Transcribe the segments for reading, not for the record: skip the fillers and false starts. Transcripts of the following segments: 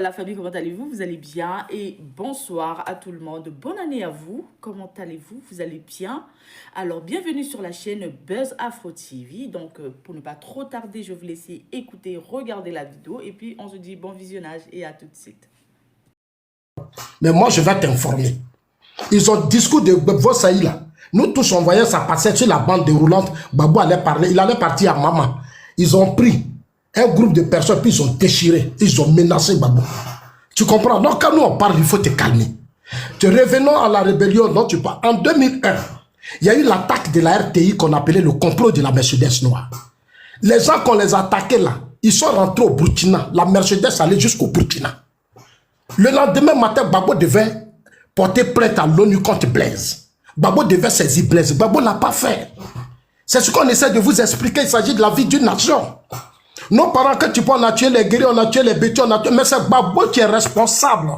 la famille, comment allez-vous? Vous allez bien? Et bonsoir à tout le monde. Bonne année à vous. Comment allez-vous? Vous allez bien? Alors, bienvenue sur la chaîne Buzz Afro TV. Donc, pour ne pas trop tarder, je vais vous laisser écouter, regarder la vidéo. Et puis, on se dit bon visionnage et à tout de suite. Mais moi, je vais t'informer. Ils ont discours de Gbagbo Saï là. Nous tous, on voyait ça passer sur la bande déroulante. Gbagbo allait parler. Il allait partir à Maman. Ils ont pris un groupe de personnes, puis ils ont déchiré. Ils ont menacé Gbagbo. Tu comprends? Donc, quand nous on parle, il faut te calmer. Revenons à la rébellion dont tu parles. En 2001, il y a eu l'attaque de la RTI qu'on appelait le complot de la Mercedes noire. Les gens qu'on les attaquait là, ils sont rentrés au Burkina. La Mercedes allait jusqu'au Burkina. Le lendemain matin, Gbagbo devait porter plainte à l'ONU contre Blaise. Gbagbo devait saisir Blaise. Gbagbo n'a pas fait. C'est ce qu'on essaie de vous expliquer. Il s'agit de la vie d'une nation. Nos parents, quand tu peux, on a tué les guerriers, on a tué les bêtises, on a tué... Mais c'est Gbagbo qui est responsable.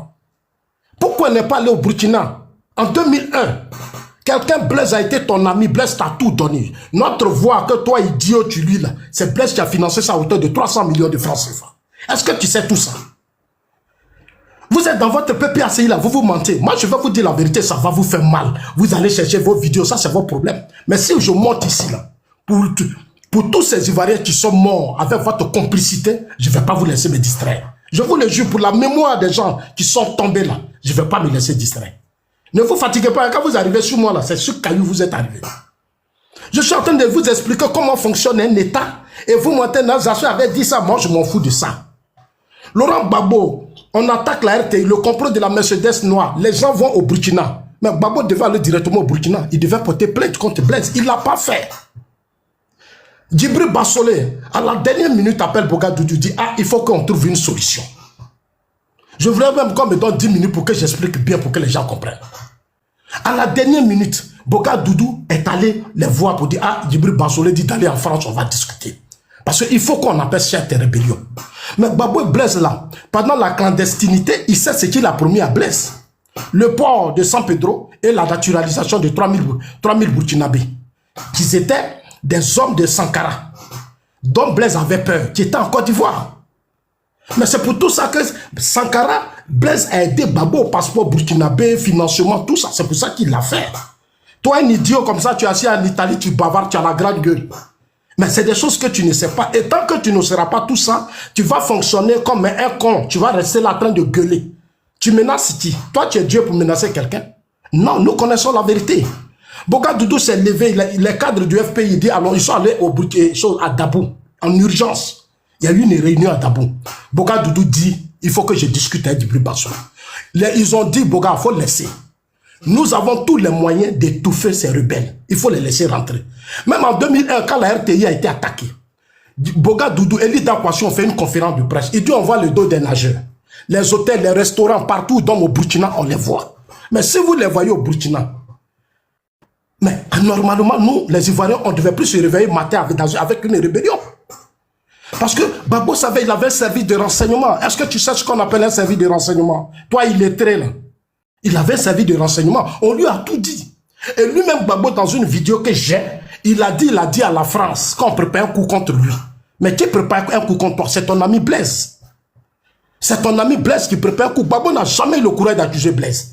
Pourquoi on n'est pas allé au Burkina? En 2001, quelqu'un, Blaise a été ton ami, Blaise t'a tout donné. Notre voix que toi, idiot, tu lis là, c'est Blaise qui a financé ça à hauteur de 300 millions de francs CFA. Est-ce que tu sais tout ça? Vous êtes dans votre PPACI là, vous vous mentez. Moi, je vais vous dire la vérité, ça va vous faire mal. Vous allez chercher vos vidéos, ça c'est vos problèmes. Mais si je monte ici là, pour tous ces Ivoiriens qui sont morts avec votre complicité, je ne vais pas vous laisser me distraire. Je vous le jure, pour la mémoire des gens qui sont tombés là, je ne vais pas me laisser distraire. Ne vous fatiguez pas, quand vous arrivez sur moi là, c'est sur Caillou vous êtes arrivé. Je suis en train de vous expliquer comment fonctionne un État. Et vous, maintenant, Zassou avait dit ça, moi je m'en fous de ça. Laurent Gbagbo, on attaque la RTI, le complot de la Mercedes noire. Les gens vont au Burkina. Mais Gbagbo devait aller directement au Burkina. Il devait porter plainte contre Blaise. Il ne l'a pas fait. Djibril Bassolé, à la dernière minute, appelle Boga Doudou, dit « Ah, il faut qu'on trouve une solution. » Je voudrais même qu'on me donne 10 minutes pour que j'explique bien, pour que les gens comprennent. À la dernière minute, Boga Doudou est allé les voir pour dire « Ah, Djibril Bassolé dit d'aller en France, on va discuter. » Parce qu'il faut qu'on appelle cette rébellion. Mais Gbagbo et Blaise là, pendant la clandestinité, il sait ce qu'il a promis à Blaise. Le port de San Pedro et la naturalisation de 3000 Burkinabés. Qui étaient des hommes de Sankara, dont Blaise avait peur, qui étaient en Côte d'Ivoire. Mais c'est pour tout ça que Sankara, Blaise a aidé Gbagbo au passeport burkinabé, financement, tout ça. C'est pour ça qu'il l'a fait. Toi, un idiot comme ça, tu es assis en Italie, tu bavardes, tu as la grande gueule. Mais c'est des choses que tu ne sais pas. Et tant que tu ne sauras pas tout ça, tu vas fonctionner comme un con. Tu vas rester là en train de gueuler. Tu menaces qui? Toi, tu es Dieu pour menacer quelqu'un? Non, nous connaissons la vérité. Boga Doudou s'est levé, les cadres du FPI dit alors ils sont allés à Dabou, en urgence. Il y a eu une réunion à Dabou. Boga Doudou dit il faut que je discute avec Djibril Bassolé. Ils ont dit Boga, il faut laisser. Nous avons tous les moyens d'étouffer ces rebelles. Il faut les laisser rentrer. Même en 2001, quand la RTI a été attaquée, Boga Doudou et Lida Kwasi ont fait une conférence de presse. Il dit on voit le dos des nageurs. Les hôtels, les restaurants, partout dans au Burkina, on les voit. Mais si vous les voyez au Burkina, mais normalement, nous, les Ivoiriens, on ne devait plus se réveiller matin avec une rébellion. Parce que Gbagbo savait, il avait un service de renseignement. Est-ce que tu sais ce qu'on appelle un service de renseignement? Toi, il est très là. Il avait un service de renseignement. On lui a tout dit. Et lui-même, Gbagbo, dans une vidéo que j'ai, il a dit à la France qu'on prépare un coup contre lui. Mais qui prépare un coup contre toi? C'est ton ami Blaise. C'est ton ami Blaise qui prépare un coup. Gbagbo n'a jamais eu le courage d'accuser Blaise.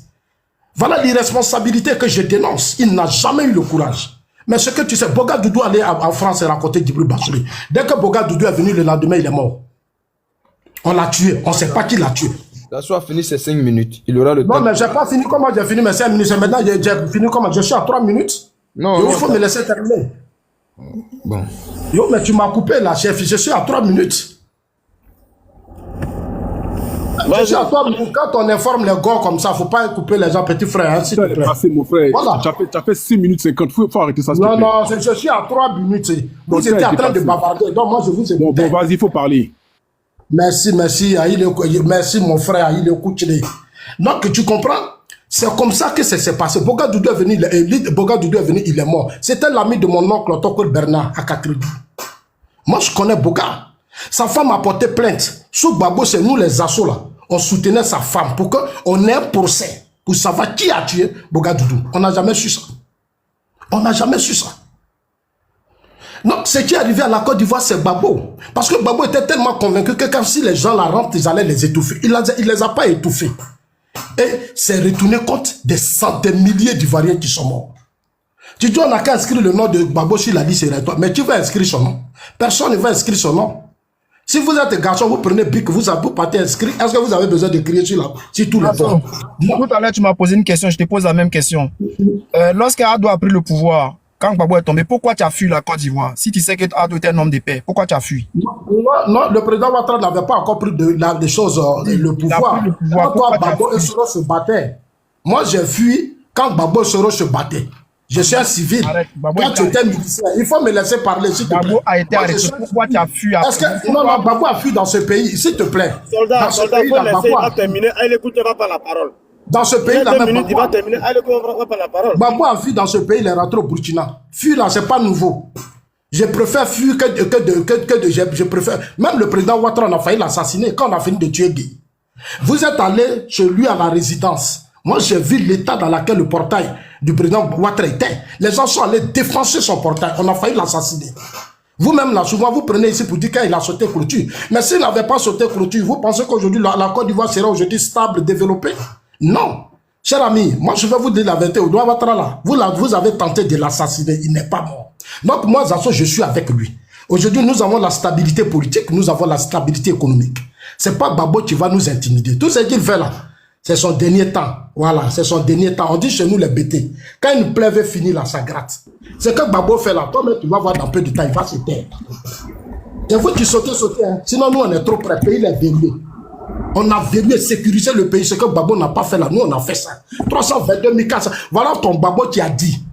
Voilà l'irresponsabilité que je dénonce. Il n'a jamais eu le courage. Mais ce que tu sais, Boga Doudou allait en France et raconter Djibril Bassolé. Dès que Boga Doudou est venu le lendemain, il est mort. On l'a tué. On ne sait pas qui l'a tué. La soirée fini ses 5 minutes. Il aura le temps. Non, mais je n'ai pas fini. Comment j'ai fini mes 5 minutes? Maintenant, j'ai fini comment? Je suis à 3 minutes. Non, il faut me laisser terminer. Bon. Yo, mais tu m'as coupé là, chef. Je suis à 3 minutes. Je suis à 3 minutes. Quand on informe les gars comme ça, il ne faut pas couper les gens, petit frère. Hein, s'il te plaît. Passé, mon frère. Voilà. Tu as fait 6 minutes 50. Il faut arrêter ça. Non, non, je suis à 3 minutes. Vous étiez en train de bavarder. Donc, moi, je vous écoute. Bon, vas-y, il faut parler. Merci, merci. Merci, mon frère. Donc, tu comprends? C'est comme ça que ça s'est passé. Boga Doudou est venu, il est mort. C'était l'ami de mon oncle, Tokol Bernard, à Kakridi. Moi, je connais Boga. Sa femme a porté plainte. Sous Gbagbo, c'est nous les assos là. On soutenait sa femme pour qu'on ait un procès. Pour savoir qui a tué Boga Doudou. On n'a jamais su ça. On n'a jamais su ça. Donc, ce qui est arrivé à la Côte d'Ivoire, c'est Gbagbo. Parce que Gbagbo était tellement convaincu que quand si les gens la rentrent, ils allaient les étouffer. Il ne les a pas étouffés. Et c'est retourné compte des centaines de milliers d'Ivoiriens qui sont morts. Tu dis, on n'a qu'à inscrire le nom de Gbagbo sur la liste électorale. Mais tu vas inscrire son nom. Personne ne va inscrire son nom. Si vous êtes garçon, vous prenez BIC, vous partez inscrire. Est-ce que vous avez besoin de crier sur tout le temps? Tout à l'heure, tu m'as posé une question, je te pose la même question. Lorsqu'Ado a pris le pouvoir, quand Gbagbo est tombé, pourquoi tu as fui la Côte d'Ivoire? Si tu sais que Ado était un homme de paix, pourquoi tu as fui? Non, le président Ouattara n'avait pas encore pris des choses, le pouvoir. Quand toi, Gbagbo et Soro se battaient, moi j'ai fui quand Gbagbo et Soro se battaient. Je suis un civil. Quand tu étais militaire, il faut me laisser parler, s'il te plaît. Gbagbo a été arrêté. Pourquoi tu as fui? Non, Gbagbo a fui dans ce pays, s'il te plaît. Soldat, il faut laisser, il va terminer. Elle n'écoutera pas la parole. Dans ce pays, là, même il va terminer. Elle n'écoutera pas la parole. Gbagbo a fui dans ce pays, il est rentré au Burkina. Fuir là, c'est pas nouveau. Je préfère fuir je préfère. Même le président Ouattara, on a failli l'assassiner quand on a fini de tuer Guy. Vous êtes allé chez lui à la résidence. Moi, j'ai vu l'état dans lequel le portail du président Ouattara était. Les gens sont allés défoncer son portail. On a failli l'assassiner. Vous-même, là, souvent, vous prenez ici pour dire qu'il a sauté clôture. Mais s'il n'avait pas sauté clôture, vous pensez qu'aujourd'hui, la Côte d'Ivoire serait aujourd'hui stable, développée? Non. Cher ami, moi, je vais vous dire la vérité. Ouattara, là, vous avez tenté de l'assassiner. Il n'est pas mort. Donc, moi, Zasso, je suis avec lui. Aujourd'hui, nous avons la stabilité politique, nous avons la stabilité économique. C'est pas Gbagbo qui va nous intimider. Tout ce qu'il fait là, c'est son dernier temps. Voilà, c'est son dernier temps. On dit chez nous les bêtés. Quand une plaie veut finir là, ça gratte. C'est que Gbagbo fait là. Toi-même, tu vas voir dans peu de temps, il va se taire. C'est vous qui sautez. Hein. Sinon, nous, on est trop près. Le pays est verrouillé. On a verrouillé, sécurisé le pays. Ce que Gbagbo n'a pas fait là, nous, on a fait ça. 322 000 400. Voilà ton Gbagbo qui a dit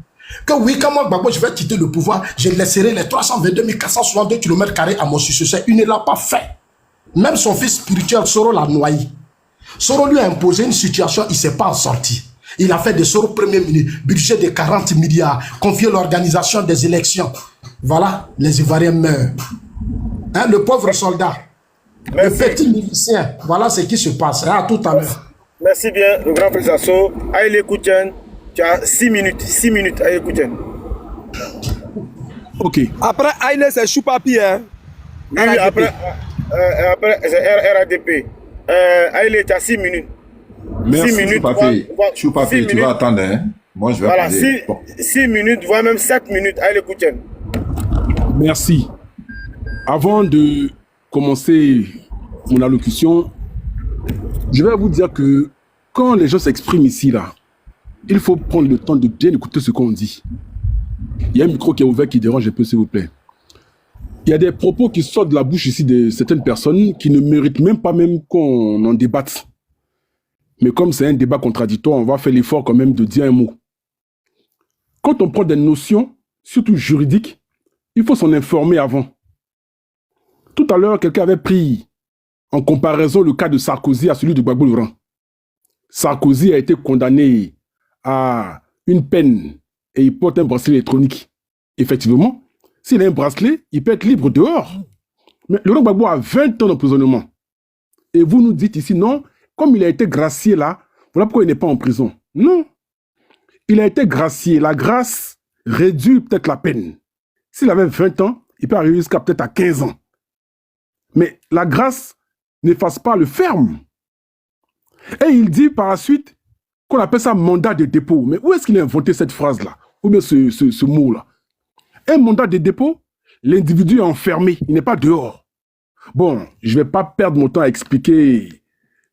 que oui, quand moi, Gbagbo, je vais quitter le pouvoir, je laisserai les 322 462 km² à mon successeur. Il ne l'a pas fait. Même son fils spirituel, Soro, l'a noyé. Soro lui a imposé une situation, il ne s'est pas en sorti. Il a fait de Soro premier ministre, budget de 40 milliards, confié l'organisation des élections. Voilà, les Ivoiriens meurent. Hein, le pauvre soldat, le petit milicien, voilà ce qui se passe. À tout à l'heure. Merci bien, le grand président Sassou. Aïe Koutchen, tu as 6 minutes. 6 minutes, Aïe Koutchen. Ok. Après, Aïe, c'est Choupapi, hein. Oui, après c'est RADP. Aïe, tu as 6 minutes. Merci. 6 minutes. Choupapi, tu vas attendre, hein. Moi, je vais voilà, parler. 6 minutes, voire même 7 minutes. Aïe Koutchen. Merci. Avant de commencer mon allocution, je vais vous dire que quand les gens s'expriment ici, là, il faut prendre le temps de bien écouter ce qu'on dit. Il y a un micro qui est ouvert qui dérange un peu, s'il vous plaît. Il y a des propos qui sortent de la bouche ici de certaines personnes qui ne méritent même pas qu'on en débatte. Mais comme c'est un débat contradictoire, on va faire l'effort quand même de dire un mot. Quand on prend des notions, surtout juridiques, il faut s'en informer avant. Tout à l'heure, quelqu'un avait pris en comparaison le cas de Sarkozy à celui de Gbagbo Laurent. Sarkozy a été condamné à une peine et il porte un bracelet électronique. Effectivement, s'il a un bracelet, il peut être libre dehors. Mais Laurent Gbagbo a 20 ans d'emprisonnement. Et vous nous dites ici, non, comme il a été gracié là, voilà pourquoi il n'est pas en prison. Non. Il a été gracié. La grâce réduit peut-être la peine. S'il avait 20 ans, il peut arriver jusqu'à peut-être à 15 ans. Mais la grâce n'efface pas le ferme. Et il dit par la suite qu'on appelle ça mandat de dépôt. Mais où est-ce qu'il a inventé cette phrase-là? Ou bien ce mot-là? Un mandat de dépôt, l'individu est enfermé, il n'est pas dehors. Bon, je ne vais pas perdre mon temps à expliquer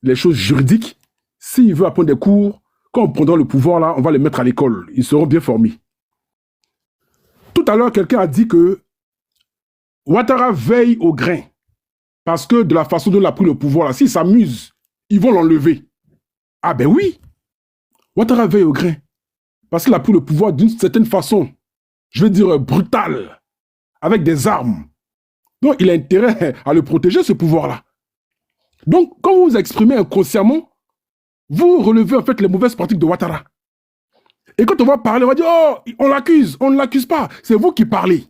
les choses juridiques. S'il veut apprendre des cours, quand on prendra le pouvoir, là, on va les mettre à l'école. Ils seront bien formés. Tout à l'heure, quelqu'un a dit que Ouattara veille au grain. Parce que de la façon dont il a pris le pouvoir, là, s'il s'amuse, ils vont l'enlever. Ah ben oui. Ouattara veille au grain. Parce qu'il a pris le pouvoir d'une certaine façon, je veux dire brutale, avec des armes. Donc il a intérêt à le protéger, ce pouvoir-là. Donc quand vous vous exprimez inconsciemment, vous relevez en fait les mauvaises pratiques de Ouattara. Et quand on va parler, on va dire, oh, on l'accuse, on ne l'accuse pas, c'est vous qui parlez.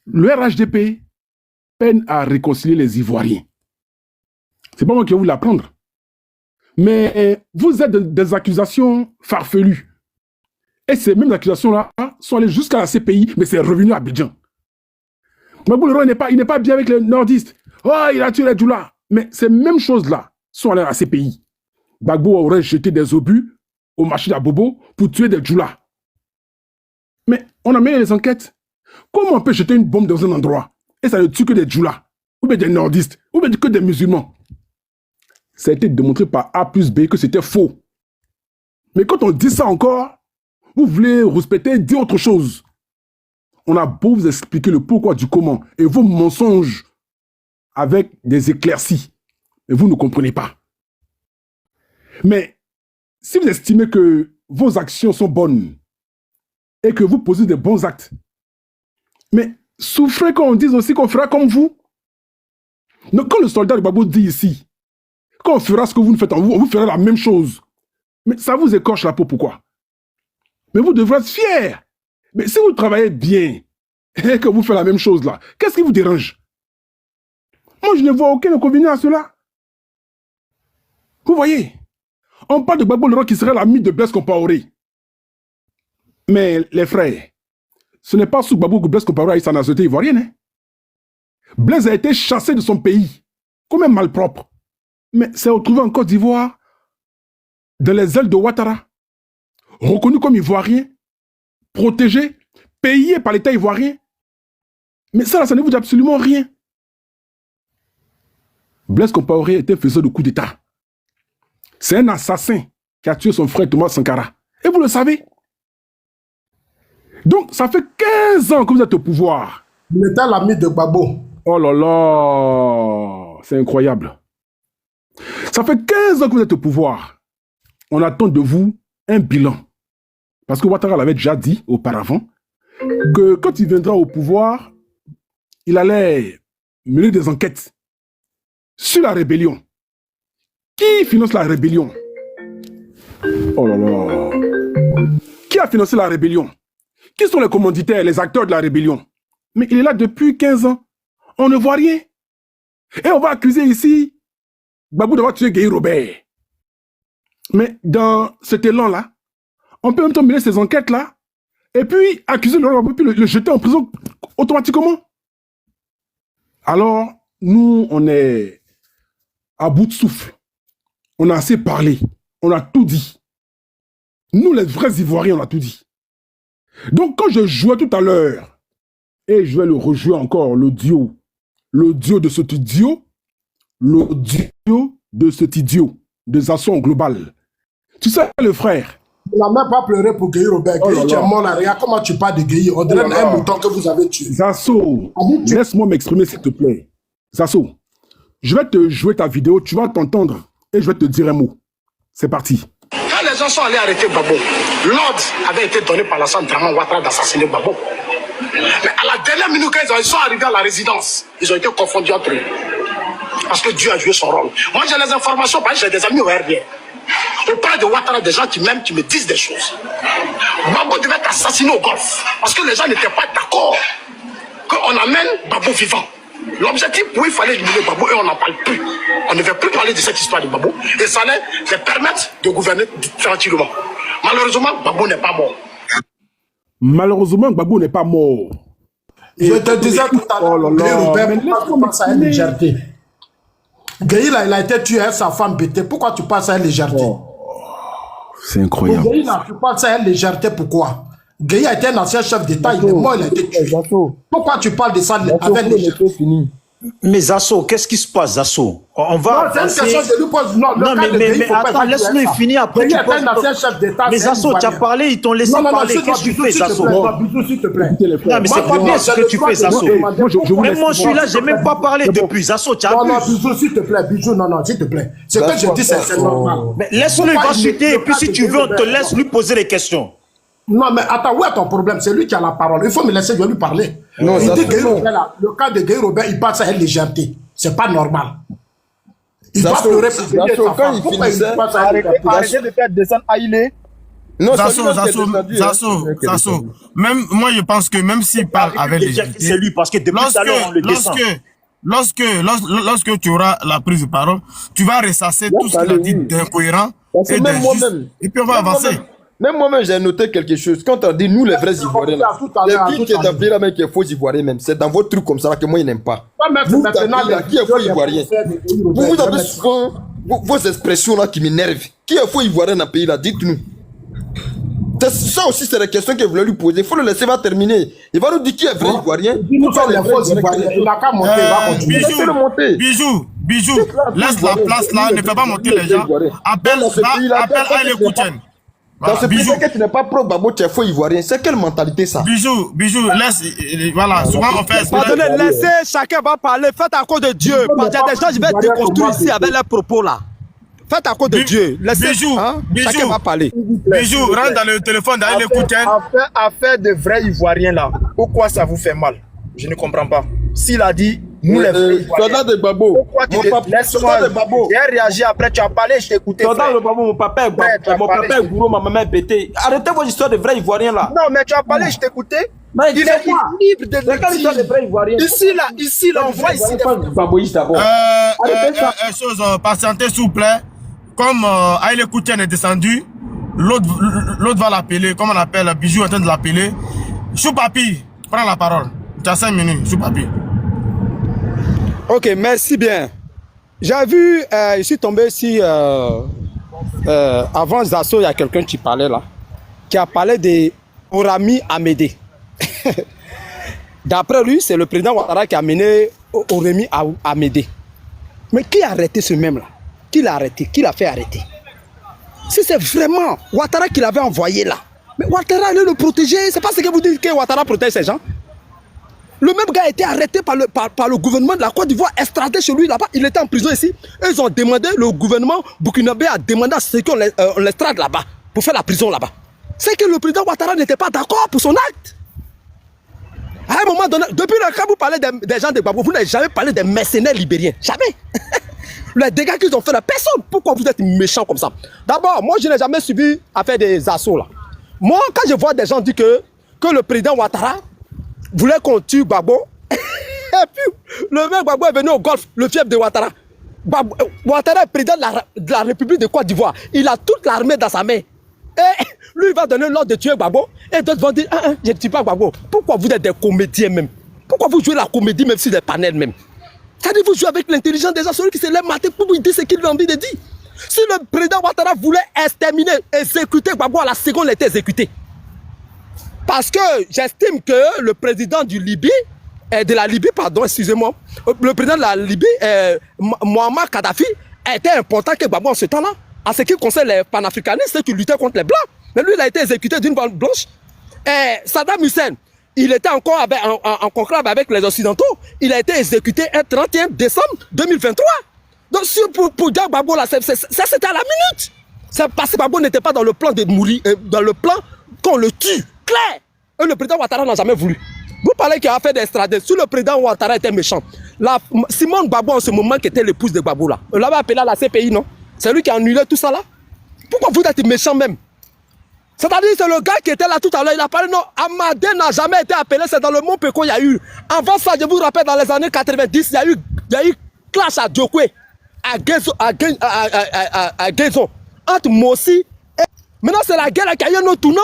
Le RHDP peine à réconcilier les Ivoiriens. C'est pas moi qui vais vous l'apprendre. Mais vous êtes des accusations farfelues. Et ces mêmes accusations-là sont allées jusqu'à la CPI, mais c'est revenu à Abidjan. Gbagbo le roi il n'est pas bien avec les nordistes. Oh, il a tué les Djoula. Mais ces mêmes choses-là sont allées à ces pays. Gbagbo aurait jeté des obus au marché d'Abobo pour tuer des Djoula. Mais on a mené les enquêtes. Comment on peut jeter une bombe dans un endroit et ça ne tue que des Djoula, ou bien des nordistes, ou bien que des musulmans? Ça a été démontré par A plus B que c'était faux. Mais quand on dit ça encore, vous voulez respecter, dire autre chose. On a beau vous expliquer le pourquoi du comment et vos mensonges avec des éclaircies. Mais vous ne comprenez pas. Mais si vous estimez que vos actions sont bonnes et que vous posez des bons actes, mais souffrez qu'on dise aussi qu'on fera comme vous. Donc quand le soldat de Gbagbo dit ici, quand on fera ce que vous nous faites en vous, on vous fera la même chose. Mais ça vous écorche la peau, pourquoi? Mais vous devrez être fiers. Mais si vous travaillez bien et que vous faites la même chose là, qu'est-ce qui vous dérange? Moi, je ne vois aucun inconvénient à cela. Vous voyez, on parle de Gbagbo le roi qui serait l'ami de Blaise Compaoré. Mais les frères, ce n'est pas sous Gbagbo que Blaise Compaoré a eu sa nationalité ivoirienne. Hein? Blaise a été chassé de son pays, comme un malpropre. Mais s'est retrouvé en Côte d'Ivoire, dans les ailes de Ouattara, reconnu comme ivoirien, protégé, payé par l'État ivoirien. Mais ça ne vous dit absolument rien. Blaise Compaoré était faiseur de coup d'État. C'est un assassin qui a tué son frère Thomas Sankara. Et vous le savez. Donc, ça fait 15 ans que vous êtes au pouvoir. Il était l'ami de Gbagbo. Oh là là, c'est incroyable. Ça fait 15 ans que vous êtes au pouvoir. On attend de vous un bilan. Parce que Ouattara l'avait déjà dit auparavant que quand il viendra au pouvoir, il allait mener des enquêtes sur la rébellion. Qui finance la rébellion? Oh là là. Qui a financé la rébellion? Qui sont les commanditaires, les acteurs de la rébellion? Mais il est là depuis 15 ans. On ne voit rien. Et on va accuser ici Gbagbo d'avoir tué Gueye Robert. Mais dans cet élan-là, on peut même temps mener ces enquêtes-là et puis accuser le roi Gbagbo puis le jeter en prison automatiquement. Alors, nous, on est à bout de souffle. On a assez parlé. On a tout dit. Nous, les vrais Ivoiriens, on a tout dit. Donc, quand je jouais tout à l'heure, et je vais le rejouer encore, l'audio de cet idiot, l'audio de cet idiot, de Zasson Global. Tu sais, le frère. Il n'a même pas pleuré pour Gueye Robert. Gueye, tu es mort là. Regarde comment tu parles de Gueye. On dirait un mouton que vous avez tué. Zasso, laisse-moi m'exprimer, s'il te plaît. Zasso, je vais te jouer ta vidéo, tu vas t'entendre et je vais te dire un mot. C'est parti. Quand les gens sont allés arrêter Gbagbo, l'ordre avait été donné par l'Assane Draman Ouattara d'assassiner Gbagbo. Mais à la dernière minute, quand ils sont arrivés à la résidence, ils ont été confondus entre eux. Parce que Dieu a joué son rôle. Moi, j'ai les informations parce que j'ai des amis au RBN. Auprès de Ouattara, des gens qui m'aiment, qui me disent des choses. Gbagbo devait être assassiné au golf. Parce que les gens n'étaient pas d'accord qu'on amène Gbagbo vivant. L'objectif, oui, il fallait éliminer Gbagbo et on n'en parle plus. On ne veut plus parler de cette histoire de Gbagbo. Et ça allait les permettre de gouverner tranquillement. Malheureusement, Gbagbo n'est pas mort. Malheureusement, Gbagbo n'est pas mort. Je te disais tout à l'heure, Gueye Robert, pourquoi tu passes à une légèreté? Gueye, là, il a été tué avec sa femme bêtée. Pourquoi tu passes à une légèreté? C'est incroyable. Gueye, là, tu passes à une légèreté, pourquoi? Gueye a été un ancien chef d'État, il est mort, il a été tué. Pourquoi tu parles de ça avec légèreté? Mais Zasso, qu'est-ce qui se passe, Zasso? On va. Non, c'est une question de lui pose. Non, mais attends, laisse-le finir après. Gueye est un ancien chef d'État. Mais Zasso, tu as parlé, ils t'ont laissé parler. Qu'est-ce que tu fais, Zasso? Bisous, s'il te plaît. Non, mais c'est pas bien ce que tu fais, Zasso. Même moi, je suis là, j'ai même pas parlé depuis. Zasso, tu as Non, bisous, s'il te plaît. Bisous, non, s'il te plaît. Ce que je dis, c'est normal. Mais laisse-le, il va chuter, et puis si tu veux, on te laisse lui poser les questions. Non, mais attends, où est ton problème? C'est lui qui a la parole. Il faut me laisser, je vais lui parler. Non, il dit Gueye Robert, là, le cas de Gueye Robert, il passe à une légèreté. C'est pas normal. Il doit pleurer pour Gueye sa femme. Pourquoi il passe à une légèreté? Arrêtez de faire descendre Haïlé. Non, Zasso. Même, moi, je pense que même s'il parle avec légèreté, c'est lui, parce que depuis tout à l'heure, on le descend. Lorsque tu auras la prise de parole, tu vas ressasser tout ce qu'il a dit d'incohérent et puis on va avancer. Même moi-même, j'ai noté quelque chose. Quand on dit nous, les vrais Ivoiriens, les qui est appelé là, même qui est faux Ivoirien, même, c'est dans votre truc comme ça là, que moi, il n'aime pas. Vous, qui est faux Ivoirien? Vous avez souvent vos expressions là qui m'énervent. Qui est faux Ivoirien dans le pays là? Dites-nous. Ça aussi, c'est la question que je voulais lui poser. Il faut le laisser va terminer. Il va nous dire qui est vrai Ivoirien. Nous sommes les faux Ivoiriens. Il n'a qu'à monter, il va continuer. Bijou, laisse la place là, ne fais pas monter les gens. Appelle Aïlé Koutienne. Dans ce pays que tu n'es pas pro Babo, tu es faux Ivoirien. C'est quelle mentalité ça? Bijou, laisse. Voilà, souvent on fait. Pardonnez, laissez, chacun va parler. Faites à cause de Dieu. Parce qu'il y a des gens, je vais déconstruire ici avec leurs propos là. Faites à cause de Dieu. Laissez, chacun va parler. Bijou, rentre dans le téléphone d'Aïlé Koutienne. Affaire de vrais Ivoiriens là, pourquoi ça vous fait mal? Je ne comprends pas. S'il a dit, nous les vrais Ivoiriens. Soldat de Babo. Pourquoi tu laisse-moi j'ai réagi après, tu as parlé, je t'ai écouté. Soldat de Babo, mon papa est gourou, ma maman est bêtée. Arrêtez vos histoires de vrais Ivoiriens là. Non, mais tu as parlé, je t'ai écouté. Il est libre de le dire. Ici, là, on voit ici des Baboïs d'abord. Chose, patientez s'il vous plaît. Comme Aïlé Koutienne est descendu, l'autre va l'appeler, comme on l'appelle, Bijou est en train de l'appeler. Choupapi, prends la parole. Tu as 5 minutes, Choupapi. Ok, merci bien. J'ai vu, je suis tombé ici, avant Zasso, il y a quelqu'un qui parlait là, qui a parlé de Orami Amédée. D'après lui, c'est le président Ouattara qui a mené Orami Amédée. Mais qui a arrêté ce même là? Qui l'a arrêté? Qui l'a fait arrêter? Si c'est vraiment Ouattara qui l'avait envoyé là, mais Ouattara allait le protéger. C'est pas ce que vous dites que Ouattara protège ces gens. Le même gars a été arrêté par le gouvernement de la Côte d'Ivoire, extradé chez lui là-bas. Il était en prison ici. Et ils ont demandé, le gouvernement burkinabé a demandé à ceux qu'on l'extrade là-bas, pour faire la prison là-bas. C'est que le président Ouattara n'était pas d'accord pour son acte. À un moment donné, depuis le cas où vous parlez des gens de Gbagbo, vous n'avez jamais parlé des mercenaires libériens. Jamais. Les dégâts qu'ils ont fait, la personne, pourquoi vous êtes méchants comme ça? D'abord, moi je n'ai jamais subi à faire des assauts là. Moi, quand je vois des gens dire que le président Ouattara voulait qu'on tue Gbagbo, et puis le même Gbagbo est venu au golfe, le fief de Ouattara. Ouattara est président de la République de Côte d'Ivoire. Il a toute l'armée dans sa main. Et lui, il va donner l'ordre de tuer Gbagbo. Et d'autres vont dire, je ne tue pas Gbagbo. Pourquoi vous êtes des comédiens même? Pourquoi vous jouez la comédie même sur des panels même? C'est-à-dire vous jouez avec l'intelligence des gens, celui qui se lève matin pour vous dire ce qu'il a envie de dire. Si le président Ouattara voulait exterminer, exécuter Gbagbo, à la seconde, il a été exécuté. Parce que j'estime que le président de la Libye, pardon, excusez-moi, le président de la Libye, Mohamed Kadhafi, était important que Gbagbo en ce temps-là. En ce qui concerne les panafricanistes, ceux qui luttaient contre les Blancs. Mais lui, il a été exécuté d'une balle blanche. Et Saddam Hussein, il était encore en conclave avec les Occidentaux. Il a été exécuté le 31 décembre 2023. Donc, pour dire Gbagbo, là, ça c'était à la minute. C'est parce que Gbagbo n'était pas dans le plan de mourir, dans le plan qu'on le tue. Clair. Et le président Ouattara n'a jamais voulu. Vous parlez qu'il a fait des extradés. Si le président Ouattara était méchant, Simone Gbagbo en ce moment qui était l'épouse de Gbagbo là, on l'avait appelé à la CPI, non? C'est lui qui a annulé tout ça là. Pourquoi vous êtes méchant même? C'est-à-dire c'est le gars qui était là tout à l'heure, il a parlé, non, Amadé n'a jamais été appelé, c'est dans le Mont Peko il y a eu. Avant ça, je vous rappelle, dans les années 90, il y a eu clash à Diokwe, à Guézon, entre Mossi et... Maintenant c'est la guerre qui a eu un autre tournant.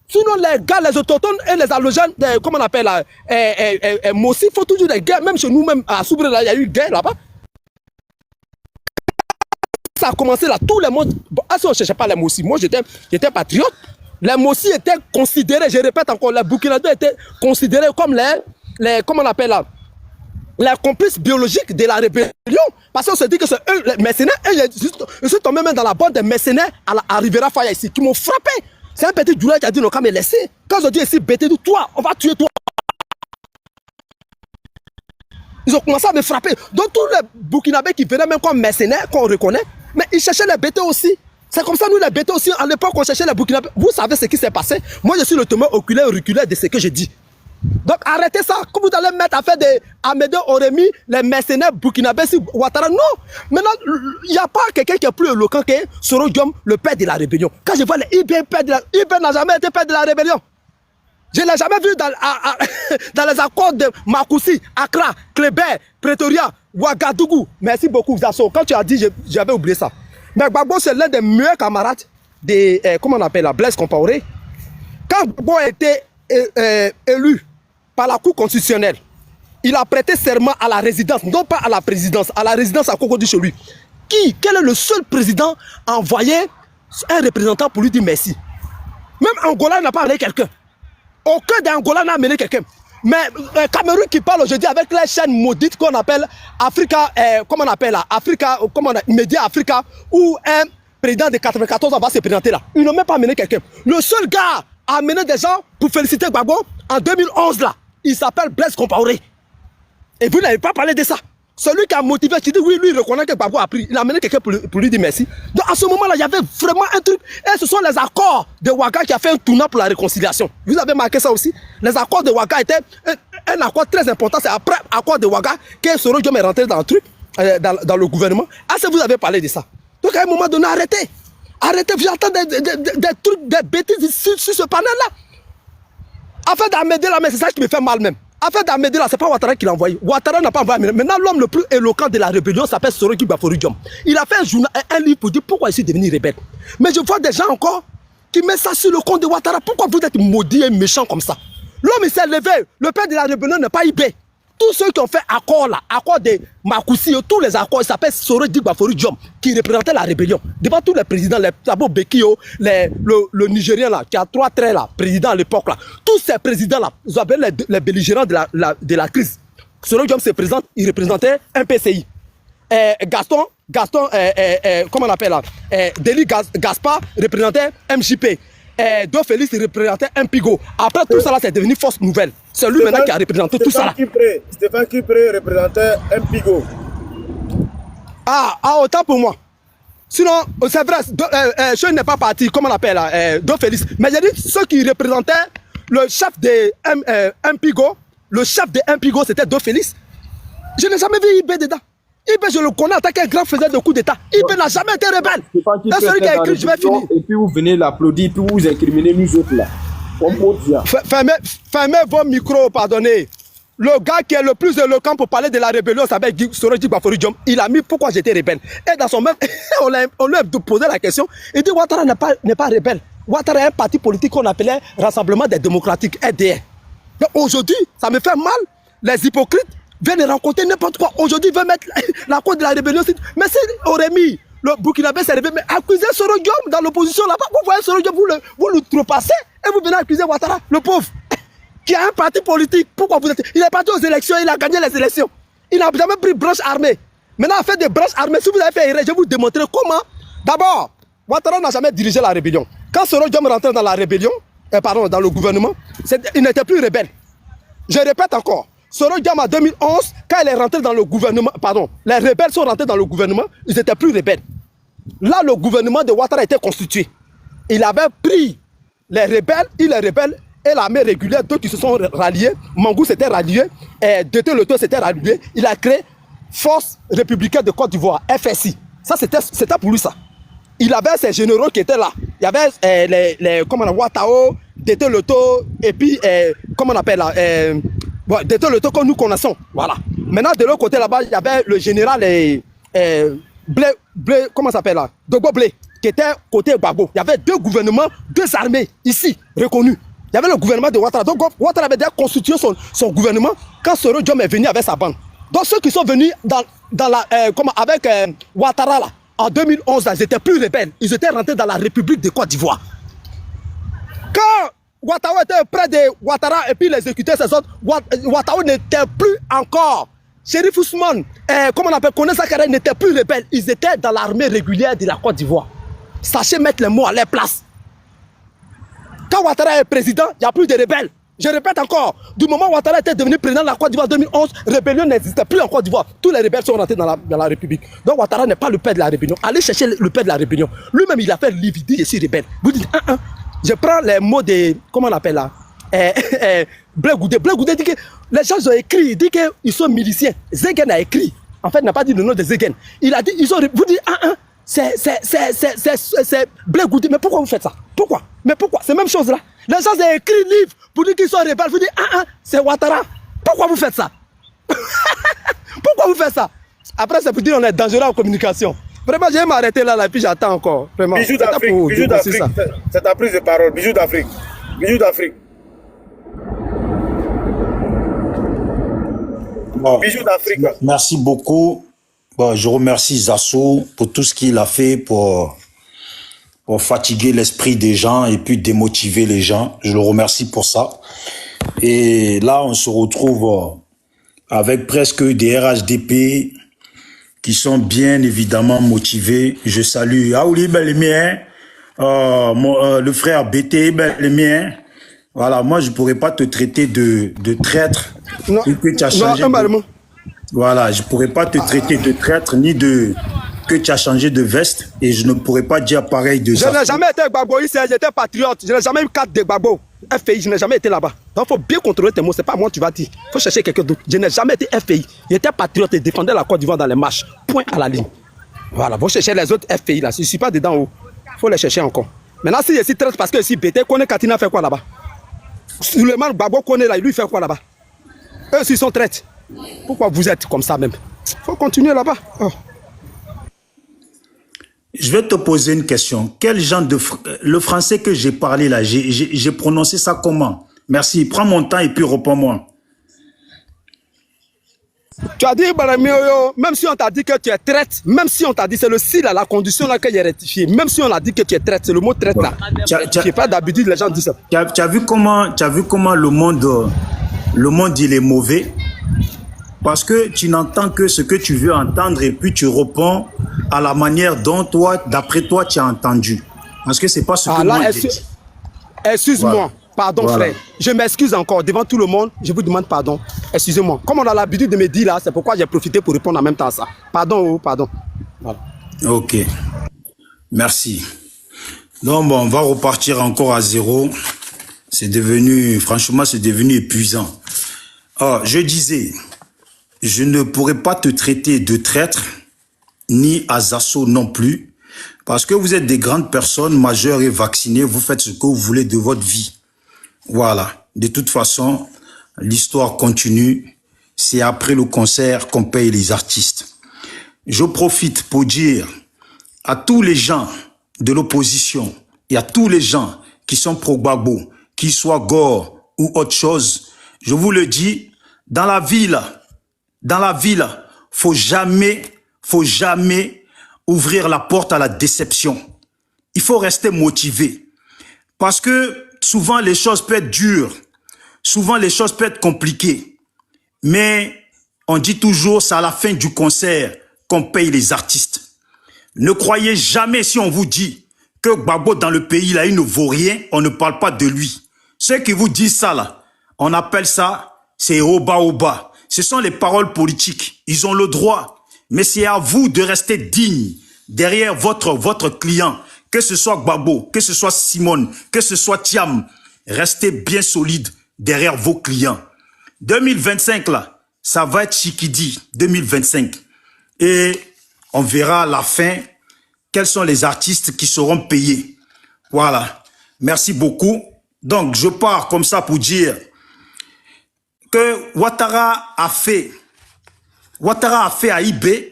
Sinon les gars, les autochtones et les allogènes, comment on appelle là, Mossi, il faut toujours des guerres, même chez nous, même à Soubré, là, il y a eu guerre là-bas. Ça a commencé là, tout le monde. Si on ne cherchait pas les Mossi, moi j'étais patriote. Les Mossi étaient considérés, je répète encore, les Burkinabés étaient considérés comme les comment on appelle là, les complices biologiques de la rébellion. Parce qu'on se dit que c'est eux, les mercenaires, ils sont tombés même dans la bande des mercenaires à Rivera Faya ici, qui m'ont frappé. C'est un petit Djoula qui a dit non, quand me laisser. Quand je dis ici, bêtez nous, toi, on va tuer toi. Ils ont commencé à me frapper. Donc tous les Burkinabés qui venaient même comme mercenaires, qu'on reconnaît, mais ils cherchaient les bêtés aussi. C'est comme ça, nous les bêtés aussi, à l'époque, on cherchait les Burkinabés. Vous savez ce qui s'est passé? Moi, je suis le témoin oculaire et auriculaire de ce que je dis. Donc arrêtez ça. Quand vous allez mettre à faire des Amédée Oremi, les mercenaires burkinabés sur Ouattara, non. Maintenant, il n'y a pas quelqu'un qui est plus éloquent que Soro Diom, le père de la rébellion. Quand je vois les Ibé, Ibé n'a jamais été père de la rébellion. Je ne l'ai jamais vu dans les accords de Makoussi, Accra, Kléber, Pretoria, Ouagadougou. Merci beaucoup, Zasso. Quand tu as dit, j'avais oublié ça. Mais Gbagbo, c'est l'un des meilleurs camarades de comment on appelle, Blaise Compaoré, quand Gbagbo a été élu par la Cour constitutionnelle, il a prêté serment à la résidence, non pas à la présidence, à la résidence à Cocody chez lui. Quel est le seul président à envoyer un représentant pour lui dire merci? Même Angola n'a pas amené quelqu'un. Aucun d'Angola n'a amené quelqu'un. Mais Cameroun qui parle aujourd'hui avec les chaînes maudites qu'on appelle Africa, comment on appelle là, Africa, comment on appelle, Média Africa, où un président de 94 ans va se présenter là. Ils n'ont même pas amené quelqu'un. Le seul gars à amener des gens pour féliciter Gbagbo en 2011 là, il s'appelle Blaise Compaoré. Et vous n'avez pas parlé de ça. Celui qui a motivé, qui dit oui, lui, il reconnaît que Gbagbo a pris. Il a amené quelqu'un pour lui dire merci. Donc à ce moment-là, il y avait vraiment un truc. Et ce sont les accords de Ouaga qui a fait un tournant pour la réconciliation. Vous avez marqué ça aussi. Les accords de Ouaga étaient un accord très important. C'est après l'accord de Ouaga que Soro Diom est rentré dans le truc, dans le gouvernement. Ah, si vous avez parlé de ça. Donc à un moment donné, arrêtez. Arrêtez, j'entends des trucs, des bêtises sur ce panel-là. Afin d'amener là, mais c'est ça qui me fait mal même. Afin d'amener là, c'est pas Ouattara qui l'a envoyé. Ouattara n'a pas envoyé. Maintenant, l'homme le plus éloquent de la rébellion s'appelle Soroki Bafori Diom. Il a fait un livre pour dire pourquoi il suis devenu rebelle. Mais je vois des gens encore qui mettent ça sur le compte de Ouattara. Pourquoi vous êtes maudit et méchant comme ça? L'homme il s'est levé. Le père de la rébellion n'est pas IB. Tous ceux qui ont fait accord là, accord de Makoussi, tous les accords, ils s'appellent Soroki Bafori Diom, qui représentait la rébellion. Devant tous les présidents, les Thabo Bekio, le Nigérien là, qui a 3 traits là, président à l'époque là, tous ces présidents là, ils appellent les belligérants de la crise. Soroki Diom se présente, il représentait un PCI. Gaston, comment on appelle là, Deli Gaspard représentait MJP. Do Félix représentait un Pigo. Après tout ça là, c'est devenu force nouvelle. C'est lui maintenant qui a représenté tout ça là. Stéphane Kipré représentait un Pigo. Ah, autant pour moi. Sinon, c'est vrai, je n'ai pas parti, comment on appelle là, Do Félix. Mais j'ai dit ceux qui représentaient le chef de Pigo, le chef de Pigo c'était Do Félix. Je n'ai jamais vu IB dedans. IB, je le connais en tant qu'un grand faiseur de coups d'État. IB n'a jamais été rebelle. C'est celui qui a écrit, je vais finir. Et puis vous venez l'applaudir, puis vous incriminez nous autres là. Fermez vos micros, pardonnez. Le gars qui est le plus éloquent pour parler de la rébellion s'appelle Soroki Bafori Diom. Il a mis pourquoi j'étais rebelle. Et dans son même, on lui a posé la question. Il dit Ouattara n'est pas rebelle. Ouattara est un parti politique qu'on appelait Rassemblement des démocratiques, RDR. Aujourd'hui, ça me fait mal. Les hypocrites viennent rencontrer n'importe quoi. Aujourd'hui, ils veulent mettre la cause de la rébellion. Mais si aurait mis le Burkinabé s'est réveillé, mais accusez Soro Diom dans l'opposition là-bas. Vous voyez Soro Diom, vous le trépassez et vous venez accuser Ouattara, le pauvre, qui a un parti politique. Pourquoi vous êtes... Il est parti aux élections, il a gagné les élections. Il n'a jamais pris branche armée. Maintenant, à faire des branches armées, si vous avez fait erreur, je vais vous démontrer comment. D'abord, Ouattara n'a jamais dirigé la rébellion. Quand Soro Diom rentrait dans la rébellion, dans le gouvernement, il n'était plus rebelle. Je répète encore. Soro Diom en 2011, quand il est rentré dans le gouvernement, les rebelles sont rentrés dans le gouvernement, ils étaient plus rebelles. Là, le gouvernement de Ouattara était constitué. Il avait pris les rebelles, et l'armée régulière, d'autres qui se sont ralliés. Mangou s'était rallié, Dété Leto s'était rallié. Il a créé Force républicaine de Côte d'Ivoire, FSI. Ça, c'était pour lui ça. Il avait ses généraux qui étaient là. Il y avait comment on appelle, Ouattao, Dété Leto, et puis, comment on appelle là, Dété Leto que nous connaissons. Voilà. Maintenant, de l'autre côté là-bas, il y avait le général Blé, comment ça s'appelle là, Dogo Blé, qui était côté Gbagbo. Il y avait 2 gouvernements, 2 armées ici, reconnus. Il y avait le gouvernement de Ouattara. Donc Ouattara avait déjà constitué son gouvernement quand Soro Diom est venu avec sa bande. Donc ceux qui sont venus avec Ouattara là, en 2011, là, ils étaient plus rebelles. Ils étaient rentrés dans la République de Côte d'Ivoire. Quand Ouattara était près de Ouattara et puis les exécutait ses autres, Ouattara n'était plus encore. Chérif Ousmane, comment on appelle, Koné Sakare n'était plus rebelle. Ils étaient dans l'armée régulière de la Côte d'Ivoire. Sachez mettre les mots à leur place. Quand Ouattara est président, il n'y a plus de rebelles. Je répète encore, du moment où Ouattara était devenu président de la Côte d'Ivoire en 2011, rébellion n'existait plus en Côte d'Ivoire. Tous les rebelles sont rentrés dans la République. Donc Ouattara n'est pas le père de la rébellion. Allez chercher le père de la rébellion. Lui-même, il a fait lividi et si rebelle. Vous dites, je prends les mots de, comment on appelle là, Blé Goudé. Blé Goudé dit que les gens ont écrit, il dit qu'ils sont miliciens. Zegen a écrit. En fait, il n'a pas dit le nom de Zegen. Il a dit, vous dites, c'est Blé Goudé. Mais pourquoi vous faites ça? Pourquoi? Mais pourquoi? C'est la même chose là. Les gens ont écrit livre pour dire qu'ils sont rebelles. Vous dites, c'est Ouattara. Pourquoi vous faites ça? Pourquoi vous faites ça? Après, c'est pour dire qu'on est dangereux en communication. Vraiment, je vais m'arrêter là, et puis j'attends encore. Vraiment. Bijou d'Afrique, c'est ta prise de parole. Bijou d'Afrique. Bijou d'Afrique. Bon, Bijou d'Afrique. merci beaucoup. Bon, je remercie Zasso pour tout ce qu'il a fait pour fatiguer l'esprit des gens et puis démotiver les gens. Je le remercie pour ça. Et là, on se retrouve avec presque des RHDP qui sont bien évidemment motivés. Je salue Aouli Belemien, le frère BT Belemien. Voilà, moi je pourrais pas te traiter de traître. Non, que tu as changé voilà, je pourrais pas te traiter de traître ni de que tu as changé de veste et je ne pourrais pas dire pareil de ça. Je n'ai jamais été Gbagbo ici, j'étais patriote. Je n'ai jamais eu 4 de Gbagbo. FPI, je n'ai jamais été là-bas. Donc il faut bien contrôler tes mots, c'est pas moi tu vas dire. Il faut chercher quelqu'un d'autre. Je n'ai jamais été FPI. J'étais patriote et défendais la Côte d'Ivoire dans les marches. Point à la ligne. Voilà, vous cherchez les autres FPI là. Je ne suis pas dedans haut. Il faut les chercher encore. Maintenant, si je suis traite parce que ici, BT, connaît Katina fait quoi là-bas? Suleiman Gbagbo connaît là, lui fait quoi là-bas? Eux aussi sont traites. Pourquoi vous êtes comme ça même? Il faut continuer là-bas. Oh. Je vais te poser une question. Quel genre de... Le français que j'ai parlé là, j'ai prononcé ça comment? Merci. Prends mon temps et puis réponds-moi. Tu as dit, même si on t'a dit que tu es traite, même si on t'a dit, c'est le si là, la condition là qu'il est rectifié, même si on a dit que tu es traite, c'est le mot traite là. Tu n'as pas d'habitude, les gens disent ça. Tu as vu comment le monde il est mauvais? Parce que tu n'entends que ce que tu veux entendre et puis tu réponds à la manière dont toi, d'après toi, tu as entendu. Parce que c'est pas ce que moi j'ai dit. Excuse-moi, voilà. Pardon frère. Je m'excuse encore devant tout le monde. Je vous demande pardon. Excusez-moi. Comme on a l'habitude de me dire là, c'est pourquoi j'ai profité pour répondre en même temps à ça. Pardon, pardon. Voilà. Ok. Merci. Donc bon, on va repartir encore à zéro. C'est devenu, franchement, c'est devenu épuisant. Oh, je disais... Je ne pourrais pas te traiter de traître, ni à Zasso non plus, parce que vous êtes des grandes personnes majeures et vaccinées, vous faites ce que vous voulez de votre vie. Voilà. De toute façon, l'histoire continue. C'est après le concert qu'on paye les artistes. Je profite pour dire à tous les gens de l'opposition et à tous les gens qui sont pro-Gbagbo, qu'ils soient Gore ou autre chose, je vous le dis, dans la ville, faut jamais ouvrir la porte à la déception. Il faut rester motivé. Parce que souvent les choses peuvent être dures. Souvent les choses peuvent être compliquées. Mais on dit toujours, c'est à la fin du concert qu'on paye les artistes. Ne croyez jamais si on vous dit que Gbagbo dans le pays, là, il ne vaut rien, on ne parle pas de lui. Ceux qui vous disent ça, là, on appelle ça, c'est oba-oba. Ce sont les paroles politiques. Ils ont le droit. Mais c'est à vous de rester digne derrière votre client. Que ce soit Gbagbo, que ce soit Simone, que ce soit Thiam. Restez bien solide derrière vos clients. 2025, là, ça va être Chikidi. 2025. Et on verra à la fin quels sont les artistes qui seront payés. Voilà. Merci beaucoup. Donc, je pars comme ça pour dire... que Ouattara a fait à IB,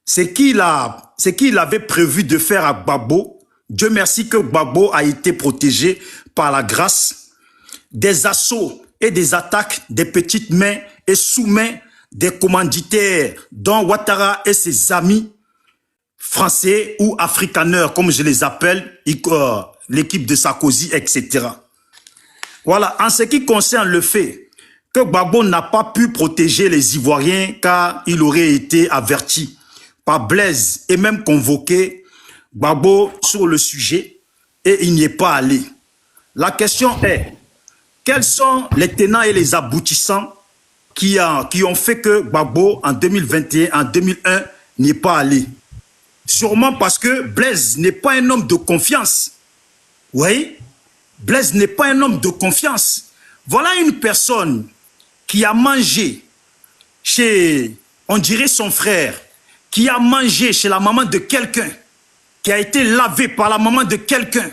c'est qu'il avait prévu de faire à Gbagbo. Dieu merci que Gbagbo a été protégé par la grâce des assauts et des attaques des petites mains et sous-mains des commanditaires dont Ouattara et ses amis français ou africaneurs, comme je les appelle, l'équipe de Sarkozy, etc. Voilà, en ce qui concerne le fait que Gbagbo n'a pas pu protéger les Ivoiriens car il aurait été averti par Blaise et même convoqué Gbagbo sur le sujet et il n'y est pas allé. La question est, quels sont les tenants et les aboutissants qui ont fait que Gbagbo en 2021, en 2001 n'y est pas allé? Sûrement parce que Blaise n'est pas un homme de confiance. Oui, Blaise n'est pas un homme de confiance. Voilà une personne qui a mangé chez, on dirait son frère, qui a mangé chez la maman de quelqu'un, qui a été lavé par la maman de quelqu'un,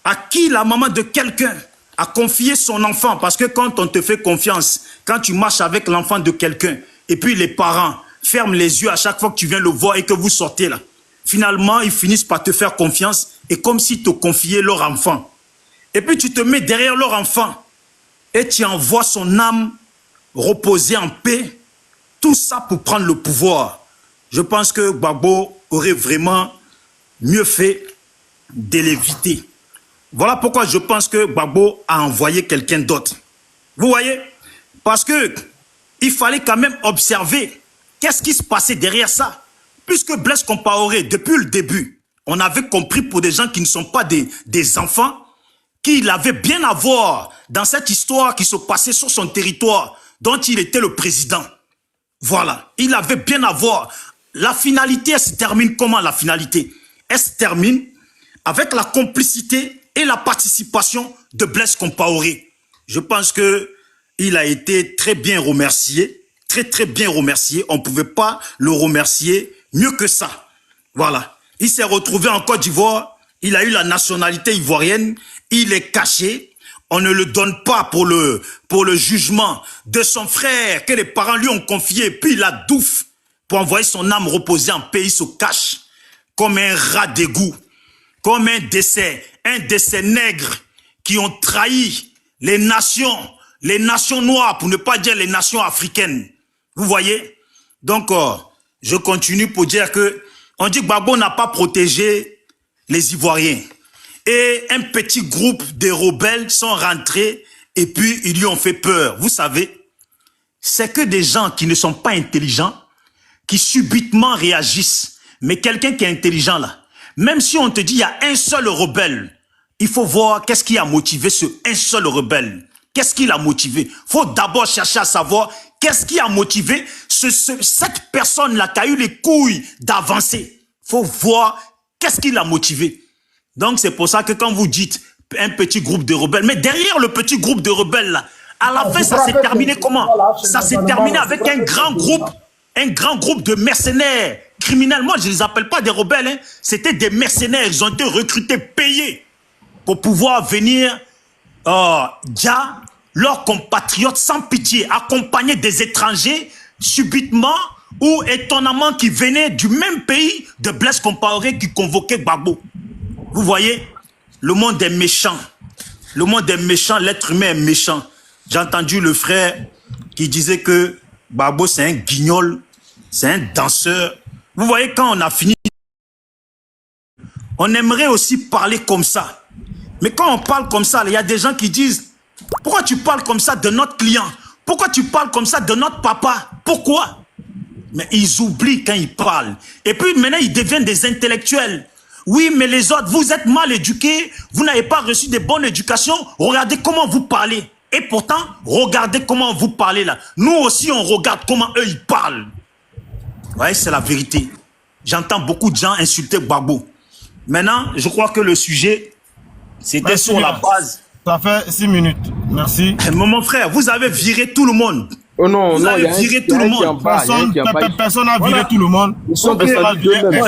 à qui la maman de quelqu'un a confié son enfant. Parce que quand on te fait confiance, quand tu marches avec l'enfant de quelqu'un, et puis les parents ferment les yeux à chaque fois que tu viens le voir et que vous sortez là, finalement, ils finissent par te faire confiance et comme s'ils te confiaient leur enfant. Et puis tu te mets derrière leur enfant et tu envoies son âme reposer en paix. Tout ça pour prendre le pouvoir. Je pense que Gbagbo aurait vraiment mieux fait de l'éviter. Voilà pourquoi je pense que Gbagbo a envoyé quelqu'un d'autre. Vous voyez? Parce que il fallait quand même observer qu'est-ce qui se passait derrière ça. Puisque Blaise Compaoré, depuis le début, on avait compris pour des gens qui ne sont pas des enfants, qu'il avait bien à voir dans cette histoire qui se passait sur son territoire, dont il était le président. Voilà, il avait bien à voir. La finalité, elle se termine comment la finalité? Elle se termine avec la complicité et la participation de Blaise Compaoré. Je pense que il a été très bien remercié, très bien remercié. On ne pouvait pas le remercier mieux que ça. Voilà. Il s'est retrouvé en Côte d'Ivoire, il a eu la nationalité ivoirienne, il est caché. On ne le donne pas pour le jugement de son frère que les parents lui ont confié. Puis il a douf pour envoyer son âme reposer en paix. Il se cache comme un rat d'égout, comme un décès nègre qui ont trahi les nations noires, pour ne pas dire les nations africaines. Vous voyez? Donc, je continue pour dire que on dit que Gbagbo n'a pas protégé les Ivoiriens. Et un petit groupe de rebelles sont rentrés et puis ils lui ont fait peur. Vous savez, c'est que des gens qui ne sont pas intelligents, qui subitement réagissent. Mais quelqu'un qui est intelligent là, même si on te dit il y a un seul rebelle, il faut voir qu'est-ce qui a motivé ce un seul rebelle. Qu'est-ce qui l'a motivé? Il faut d'abord chercher à savoir qu'est-ce qui a motivé cette personne-là qui a eu les couilles d'avancer. Il faut voir qu'est-ce qui l'a motivé. Donc c'est pour ça que quand vous dites un petit groupe de rebelles, mais derrière le petit groupe de rebelles là, à la fin ça s'est terminé comment? Ça s'est terminé avec un grand groupe de mercenaires criminels. Moi je ne les appelle pas des rebelles, hein. C'était des mercenaires, ils ont été recrutés, payés pour pouvoir venir dire leurs compatriotes sans pitié, accompagnés des étrangers subitement ou étonnamment qui venaient du même pays de Blaise Compaoré qui convoquait Gbagbo. Vous voyez, le monde est méchant. Le monde est méchant, l'être humain est méchant. J'ai entendu le frère qui disait que Gbagbo c'est un guignol, c'est un danseur. Vous voyez, quand on a fini, on aimerait aussi parler comme ça. Mais quand on parle comme ça, il y a des gens qui disent « Pourquoi tu parles comme ça de notre client? Pourquoi tu parles comme ça de notre papa? Pourquoi ?» Mais ils oublient quand ils parlent. Et puis maintenant, ils deviennent des intellectuels. Oui, mais les autres, vous êtes mal éduqués, vous n'avez pas reçu de bonne éducation, regardez comment vous parlez. Et pourtant, regardez comment vous parlez là. Nous aussi, on regarde comment eux, ils parlent. Ouais, c'est la vérité. J'entends beaucoup de gens insulter Gbagbo. Maintenant, je crois que le sujet, c'était sur la base. Ça fait 6 minutes. Merci. Mais mon frère, vous avez viré tout le monde. Oh non, vous avez viré tout le monde. Personne n'a viré tout le monde. Ils sont descendus d'eux-mêmes.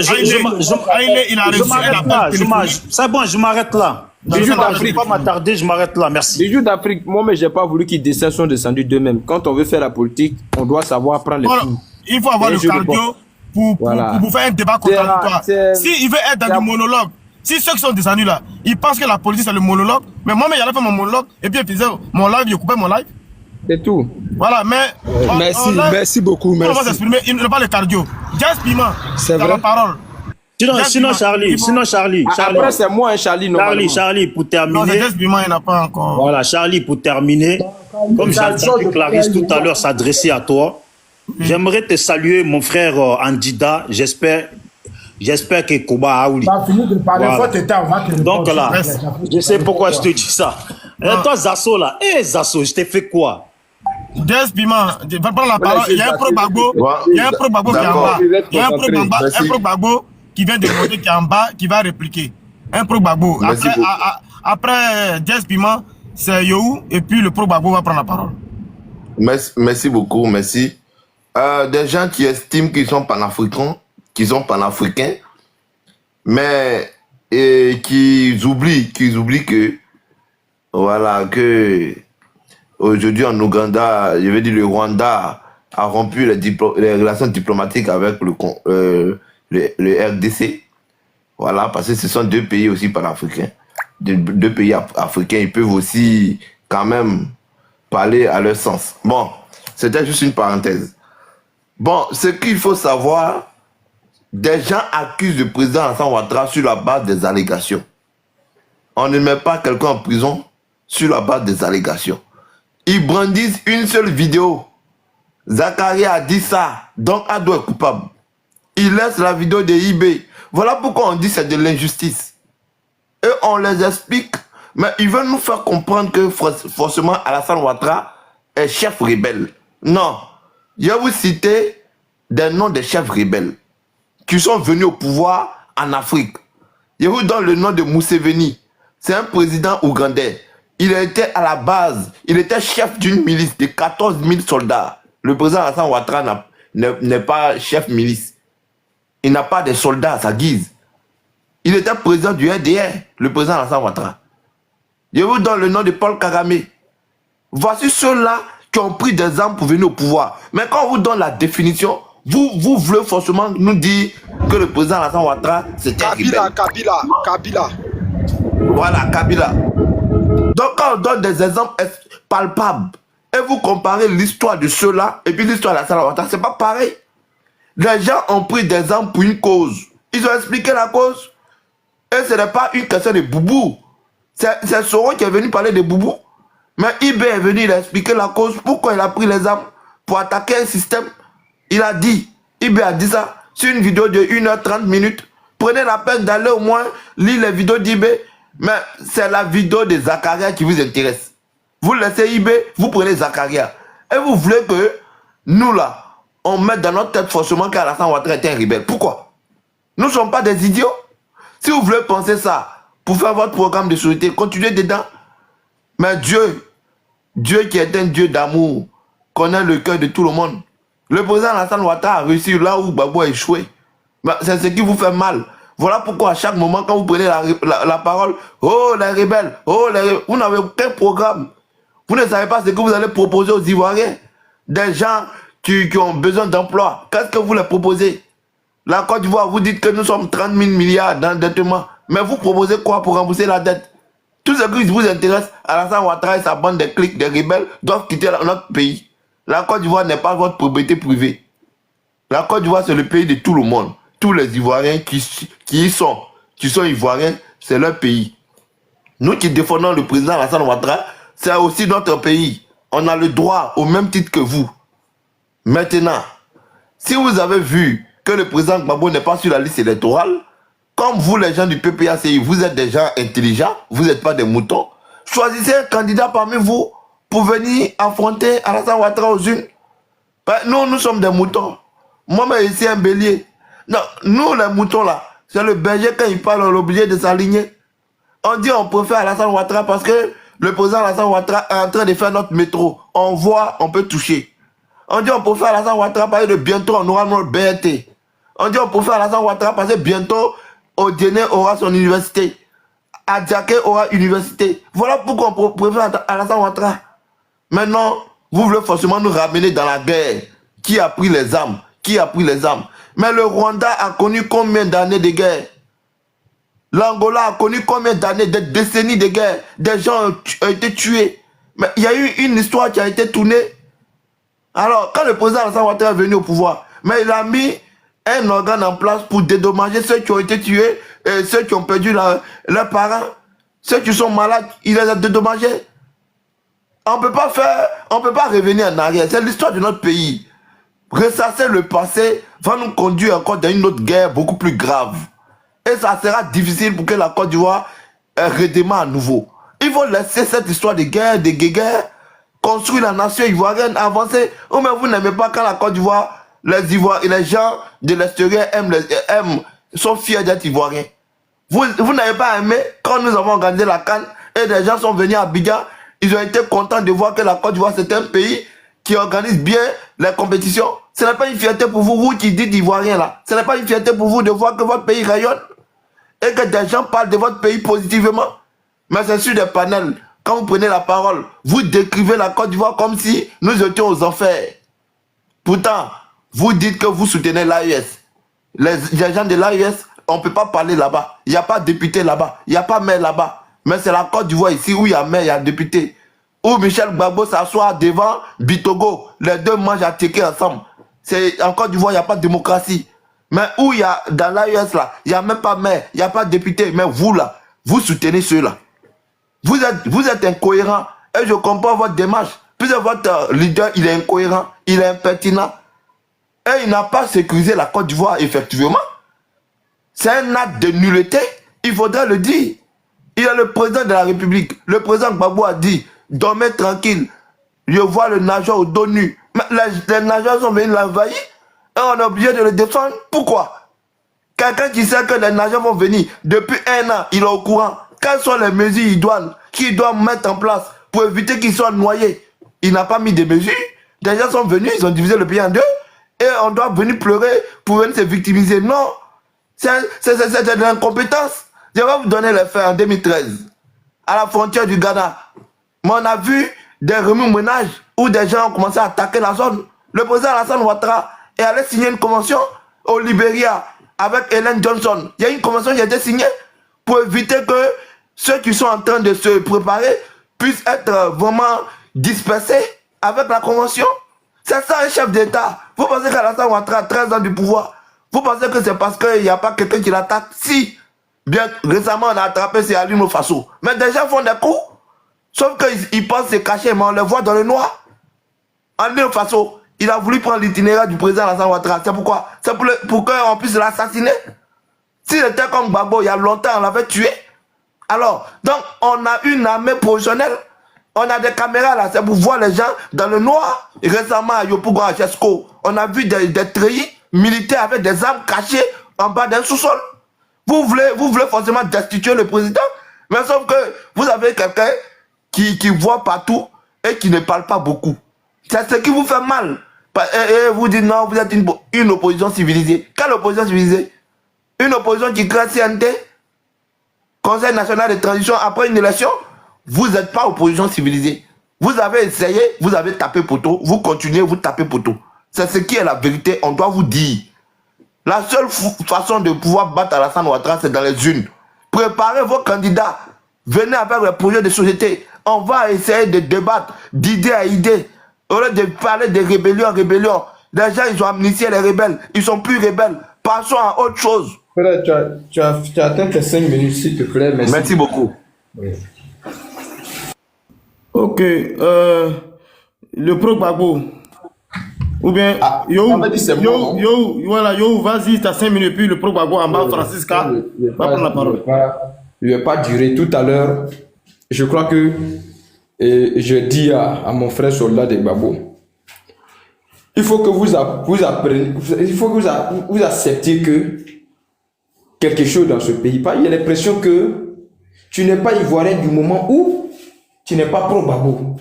Il a réussi. C'est bon, je m'arrête là. Je ne vais pas m'attarder, je m'arrête là. Merci. Les Juifs d'Afrique, moi, mais j'ai pas voulu qu'ils descendent, sont descendus d'eux-mêmes. Quand on veut faire la politique, on doit savoir prendre les coups. Il faut avoir le cardio pour faire un débat contradictoire. S'il veut être dans du monologue, si ceux qui sont descendus là, ils pensent que la politique c'est le monologue, mais moi-même j'allais faire mon monologue, et puis il faisait mon live, il coupait mon live. C'est tout. Voilà, mais... merci beaucoup, merci. On va s'exprimer, il n'a pas le cardio. Jazz Piment, c'est la parole. Sinon Charlie. Après c'est moi un Charlie, non. Charlie, pour terminer... Non, Jazz Piment, il n'a pas encore... Voilà, Charlie, pour terminer, comme j'ai entendu Clarisse tout à l'heure s'adresser à toi, j'aimerais te saluer, mon frère Andida, J'espère que Koba a oublié. Donc là, je sais pourquoi je te dis ça. Et toi, Zasso là, Zasso, je t'ai fait quoi? Des Piment, je vais prendre la parole. Il y a un pro Gbagbo, il y a un pro Gbagbo qui est en bas. Il y a un pro Gbagbo qui vient de monter qui est en bas, qui va répliquer. Un pro Gbagbo. Après Des Piment, c'est Yohou, et puis le pro Gbagbo va prendre la parole. Merci beaucoup, merci. Des gens qui estiment qu'ils sont panafricains, mais qui oublient que voilà, que aujourd'hui en Ouganda, je veux dire le Rwanda a rompu les relations diplomatiques avec le RDC. Voilà, parce que ce sont deux pays aussi panafricains. Deux pays africains, ils peuvent aussi quand même parler à leur sens. Bon, c'était juste une parenthèse. Bon, ce qu'il faut savoir, des gens accusent le président Alassane Ouattara sur la base des allégations. On ne met pas quelqu'un en prison sur la base des allégations. Ils brandissent une seule vidéo. Zakaria a dit ça, donc Ado est coupable. Il laisse la vidéo de IB. Voilà pourquoi on dit que c'est de l'injustice. Et on les explique, mais ils veulent nous faire comprendre que forcément Alassane Ouattara est chef rebelle. Non. Je vais vous citer des noms de chefs rebelles qui sont venus au pouvoir en Afrique. Je vous donne le nom de Museveni. C'est un président ougandais. Il était à la base, il était chef d'une milice de 14 000 soldats. Le président Alassane Ouattara n'est pas chef milice. Il n'a pas de soldats à sa guise. Il était président du RDR, le président Alassane Ouattara. Je vous donne le nom de Paul Kagame. Voici ceux-là qui ont pris des armes pour venir au pouvoir. Mais quand on vous donne la définition, vous voulez forcément nous dire que le président Alassane Ouattara, c'était Kabila. Voilà, Kabila. Donc quand on donne des exemples palpables, et vous comparez l'histoire de ceux-là, et puis l'histoire d'Alassane Ouattara, c'est pas pareil. Les gens ont pris des armes pour une cause. Ils ont expliqué la cause. Et ce n'est pas une question de boubou. C'est Soro qui est venu parler de boubou. Mais IB est venu, il a expliqué la cause, pourquoi il a pris les armes pour attaquer un système. Il a dit, IB a dit ça, sur une vidéo de 1h30 minutes. Prenez la peine d'aller au moins lire les vidéos d'IB. Mais c'est la vidéo de Zakaria qui vous intéresse. Vous laissez IB, vous prenez Zakaria. Et vous voulez que nous là, on mette dans notre tête forcément qu'Alassane Ouattara était un rebelle. Pourquoi? Nous ne sommes pas des idiots. Si vous voulez penser ça, pour faire votre programme de sécurité, continuez dedans. Mais Dieu qui est un Dieu d'amour, connaît le cœur de tout le monde. Le président Alassane Ouattara a réussi là où Gbagbo a échoué. C'est ce qui vous fait mal. Voilà pourquoi à chaque moment, quand vous prenez la parole, oh les rebelles, vous n'avez aucun programme. Vous ne savez pas ce que vous allez proposer aux Ivoiriens. Des gens qui ont besoin d'emploi. Qu'est-ce que vous leur proposez? La Côte d'Ivoire, vous dites que nous sommes 30 000 milliards d'endettement. Mais vous proposez quoi pour rembourser la dette? Tout ce qui vous intéresse, Alassane Ouattara et sa bande de clics, des rebelles, doivent quitter notre pays. La Côte d'Ivoire n'est pas votre propriété privée. La Côte d'Ivoire, c'est le pays de tout le monde. Tous les Ivoiriens qui sont Ivoiriens, c'est leur pays. Nous qui défendons le président Alassane Ouattara, c'est aussi notre pays. On a le droit au même titre que vous. Maintenant, si vous avez vu que le président Gbagbo n'est pas sur la liste électorale, comme vous les gens du PPACI, vous êtes des gens intelligents, vous n'êtes pas des moutons, choisissez un candidat parmi vous pour venir affronter Alassane Ouattara aux urnes. Nous sommes des moutons. Moi-même ici un bélier. Non, nous les moutons là, c'est le berger quand il parle, on est obligé de s'aligner. On dit on préfère Alassane Ouattara parce que le président Alassane Ouattara est en train de faire notre métro. On voit, on peut toucher. On dit on préfère Alassane Ouattara parce que bientôt on aura notre BRT. On dit on préfère Alassane Ouattara parce que bientôt Odiene aura son université. Adjaké aura université. Voilà pourquoi on préfère Alassane Ouattara. Maintenant, vous voulez forcément nous ramener dans la guerre. Qui a pris les armes? Qui a pris les armes? Mais le Rwanda a connu combien d'années de guerre? L'Angola a connu combien d'années, des décennies de guerre? Des gens ont été tués. Mais il y a eu une histoire qui a été tournée. Alors, quand le président Alassane Ouattara est venu au pouvoir, mais il a mis un organe en place pour dédommager ceux qui ont été tués, et ceux qui ont perdu leurs parents, ceux qui sont malades, il les a dédommagés. On peut pas revenir en arrière. C'est l'histoire de notre pays. Ressasser le passé va nous conduire encore dans une autre guerre beaucoup plus grave. Et ça sera difficile pour que la Côte d'Ivoire redémarre à nouveau. Il faut laisser cette histoire de guerre, de guerre, construire la nation ivoirienne, avancer. Ou même vous n'aimez pas quand la Côte d'Ivoire, les gens de l'extérieur sont fiers d'être ivoiriens. Vous n'avez pas aimé quand nous avons organisé la CAN et des gens sont venus à Abidjan, ils ont été contents de voir que la Côte d'Ivoire c'est un pays qui organise bien les compétitions. Ce n'est pas une fierté pour vous, vous qui dites ivoirien là. Ce n'est pas une fierté pour vous de voir que votre pays rayonne et que des gens parlent de votre pays positivement. Mais c'est sur des panels, quand vous prenez la parole, vous décrivez la Côte d'Ivoire comme si nous étions aux enfers. Pourtant, vous dites que vous soutenez l'AES. Les gens de l'AES, on ne peut pas parler là-bas. Il n'y a pas de député là-bas. Il n'y a pas maire là-bas. Mais c'est la Côte d'Ivoire ici où il y a maire, il y a député. Où Michel Gbagbo s'assoit devant Bitogo. Les deux mangent à ticker ensemble. En Côte d'Ivoire, il n'y a pas de démocratie. Mais où il y a, dans l'AES là, il n'y a même pas maire, il n'y a pas de député. Mais vous là, vous soutenez ceux-là. Vous êtes incohérent. Et je comprends votre démarche. Puisque votre leader, il est incohérent, il est impertinent. Et il n'a pas sécurisé la Côte d'Ivoire, effectivement. C'est un acte de nullité. Il faudrait le dire. Il est le président de la République. Le président Gbagbo a dit, dormez tranquille. Je vois le nageur au dos nu. Mais les nageurs sont venus l'envahir. Et on est obligé de le défendre. Pourquoi? Quelqu'un qui sait que les nageurs vont venir depuis 1 an, il est au courant. Quelles sont les mesures idoines qu'il doit mettre en place pour éviter qu'ils soient noyés? Il n'a pas mis de mesures. Des gens sont venus, ils ont divisé le pays en deux. Et on doit venir pleurer pour venir se victimiser. Non. C'est de l'incompétence. Je vais vous donner les faits en 2013. À la frontière du Ghana. Mais on a vu des remue-ménages où des gens ont commencé à attaquer la zone. Le président Alassane Ouattara est allé signer une convention au Libéria avec Ellen Johnson. Il y a une convention qui a été signée pour éviter que ceux qui sont en train de se préparer puissent être vraiment dispersés avec la convention. C'est ça un chef d'État. Vous pensez qu'Alassane Ouattara a 13 ans du pouvoir? Vous pensez que c'est parce qu'il n'y a pas quelqu'un qui l'attaque? Si. Bien récemment, on a attrapé ces Alimo Faso. Mais des gens font des coups. Sauf qu'ils pensent se cacher, mais on les voit dans le noir. Alimo Faso, il a voulu prendre l'itinéraire du président Alassane Ouattara. C'est pourquoi? C'est pour qu'on puisse l'assassiner. S'il était comme Gbagbo, il y a longtemps, on l'avait tué. Alors, donc, on a une armée professionnelle. On a des caméras là, c'est pour voir les gens dans le noir. Et récemment, à Yopougon, à Chesco, on a vu des treillis militaires avec des armes cachées en bas d'un sous-sol. Vous voulez forcément destituer le président, mais sauf que vous avez quelqu'un qui voit partout et qui ne parle pas beaucoup. C'est ce qui vous fait mal. Et vous dites non, vous êtes une opposition civilisée. Quelle opposition civilisée? Une opposition qui crée CNT, Conseil national de transition après une élection. Vous n'êtes pas opposition civilisée. Vous avez essayé, vous avez tapé poteau, vous continuez, vous tapez poteau. C'est ce qui est la vérité, on doit vous dire. La seule façon de pouvoir battre Alassane Ouattara, c'est dans les urnes. Préparez vos candidats. Venez avec les projets de société. On va essayer de débattre d'idée à idée. Au lieu de parler de rébellion en rébellion. Les gens, ils ont amnistié les rebelles. Ils sont plus rebelles. Passons à autre chose. Frère, tu as atteint tes 5 minutes, s'il te plaît. Merci. Merci beaucoup. Oui. Ok. Le pro Gbagbo. Ou bien, voilà, vas-y, t'as 5 minutes, puis le pro Gbagbo en bas, Francisca, va prendre la parole. Je ne vais pas durer. Tout à l'heure, je crois que je dis à mon frère soldat de Gbagbo, il faut que vous appreniez, il faut que vous acceptiez que quelque chose dans ce pays, il y a l'impression que tu n'es pas ivoirien du moment où tu n'es pas pro Gbagbo.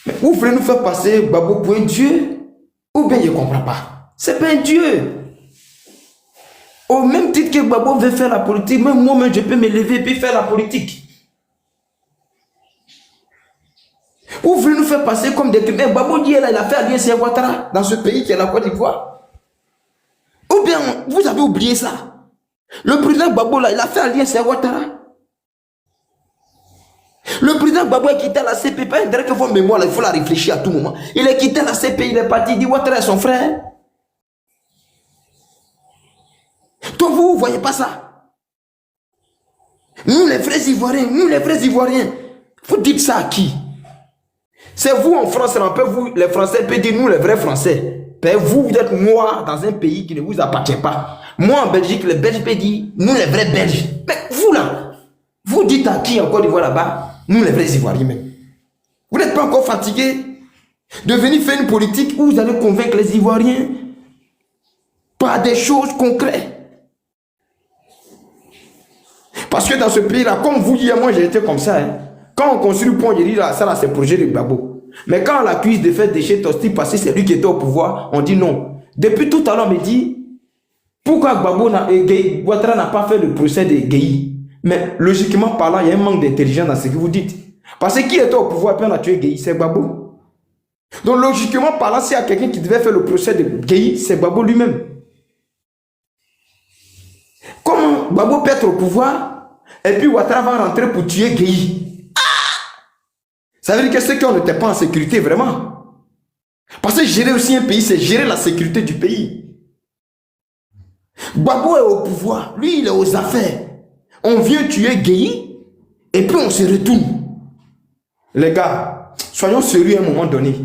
Mais vous voulez nous faire passer Gbagbo pour un dieu? Ou bien je ne comprends pas. C'est pas un dieu. Au même titre que Gbagbo veut faire la politique, même moi-même je peux me lever et puis faire la politique. Vous voulez nous faire passer comme des... Mais Gbagbo dit là, il a fait alliance avec Ouattara dans ce pays qui est la Côte d'Ivoire. Ou bien vous avez oublié ça. Le président Gbagbo là, il a fait alliance avec Ouattara. Le président Gbagbo est quitté la CP, pas intérêt que votre mémoire, il faut la réfléchir à tout moment. Il est quitté la CP, il est parti, il dit Ouattara est son frère. Donc vous ne voyez pas ça. Nous les vrais Ivoiriens, vous dites ça à qui? C'est vous en France, vous les Français peuvent dire nous les vrais Français. Mais vous êtes noirs dans un pays qui ne vous appartient pas. Moi en Belgique, les Belges peuvent dire nous les vrais Belges. Mais vous là, vous dites à qui en Côte d'Ivoire là-bas? Nous les vrais Ivoiriens même. Vous n'êtes pas encore fatigués de venir faire une politique où vous allez convaincre les Ivoiriens par des choses concrètes. Parce que dans ce pays-là, comme vous hier, moi j'ai été comme ça. Hein. Quand on construit le pont, je dis là, ça là c'est le projet de Gbagbo. Mais quand on l'accuse de faire déchet Tosti parce que c'est lui qui était au pouvoir, on dit non. Depuis tout à l'heure, on me dit pourquoi Ouattara n'a pas fait le procès de Gueye. Mais logiquement parlant, il y a un manque d'intelligence dans ce que vous dites. Parce que qui était au pouvoir et on a tué Gueye, c'est Gbagbo. Donc logiquement parlant, s'il y a quelqu'un qui devait faire le procès de Gueye, c'est Gbagbo lui-même. Comment Gbagbo peut être au pouvoir et puis Ouattara va rentrer pour tuer Gueye? Ça veut dire que ceux qui n'étaient pas en sécurité vraiment. Parce que gérer aussi un pays, c'est gérer la sécurité du pays. Gbagbo est au pouvoir, lui il est aux affaires. On vient tuer Gueye et puis on se retourne. Les gars, soyons sérieux à un moment donné.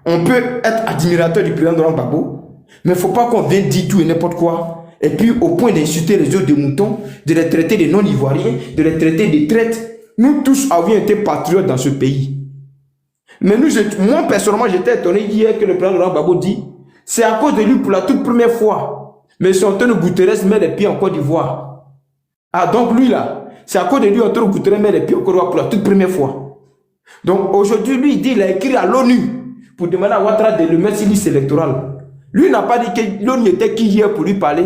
On peut être admirateur du président Laurent Gbagbo, mais il ne faut pas qu'on vienne dire tout et n'importe quoi. Et puis au point d'insulter les autres de moutons, de les traiter de non-ivoiriens, de les traiter de traîtres. Nous tous avions été patriotes dans ce pays. Mais moi personnellement, j'étais étonné hier que le président Laurent Gbagbo dit c'est à cause de lui pour la toute première fois. Mais son Antonio Guterres met les pieds en Côte d'Ivoire. Ah donc lui là, c'est à cause de lui Antonio Guterres met les pieds en Côte d'Ivoire pour la toute première fois. Donc aujourd'hui, lui il dit il a écrit à l'ONU pour demander à Ouattara de le mettre sur liste électorale. Lui n'a pas dit que l'ONU était qui hier pour lui parler,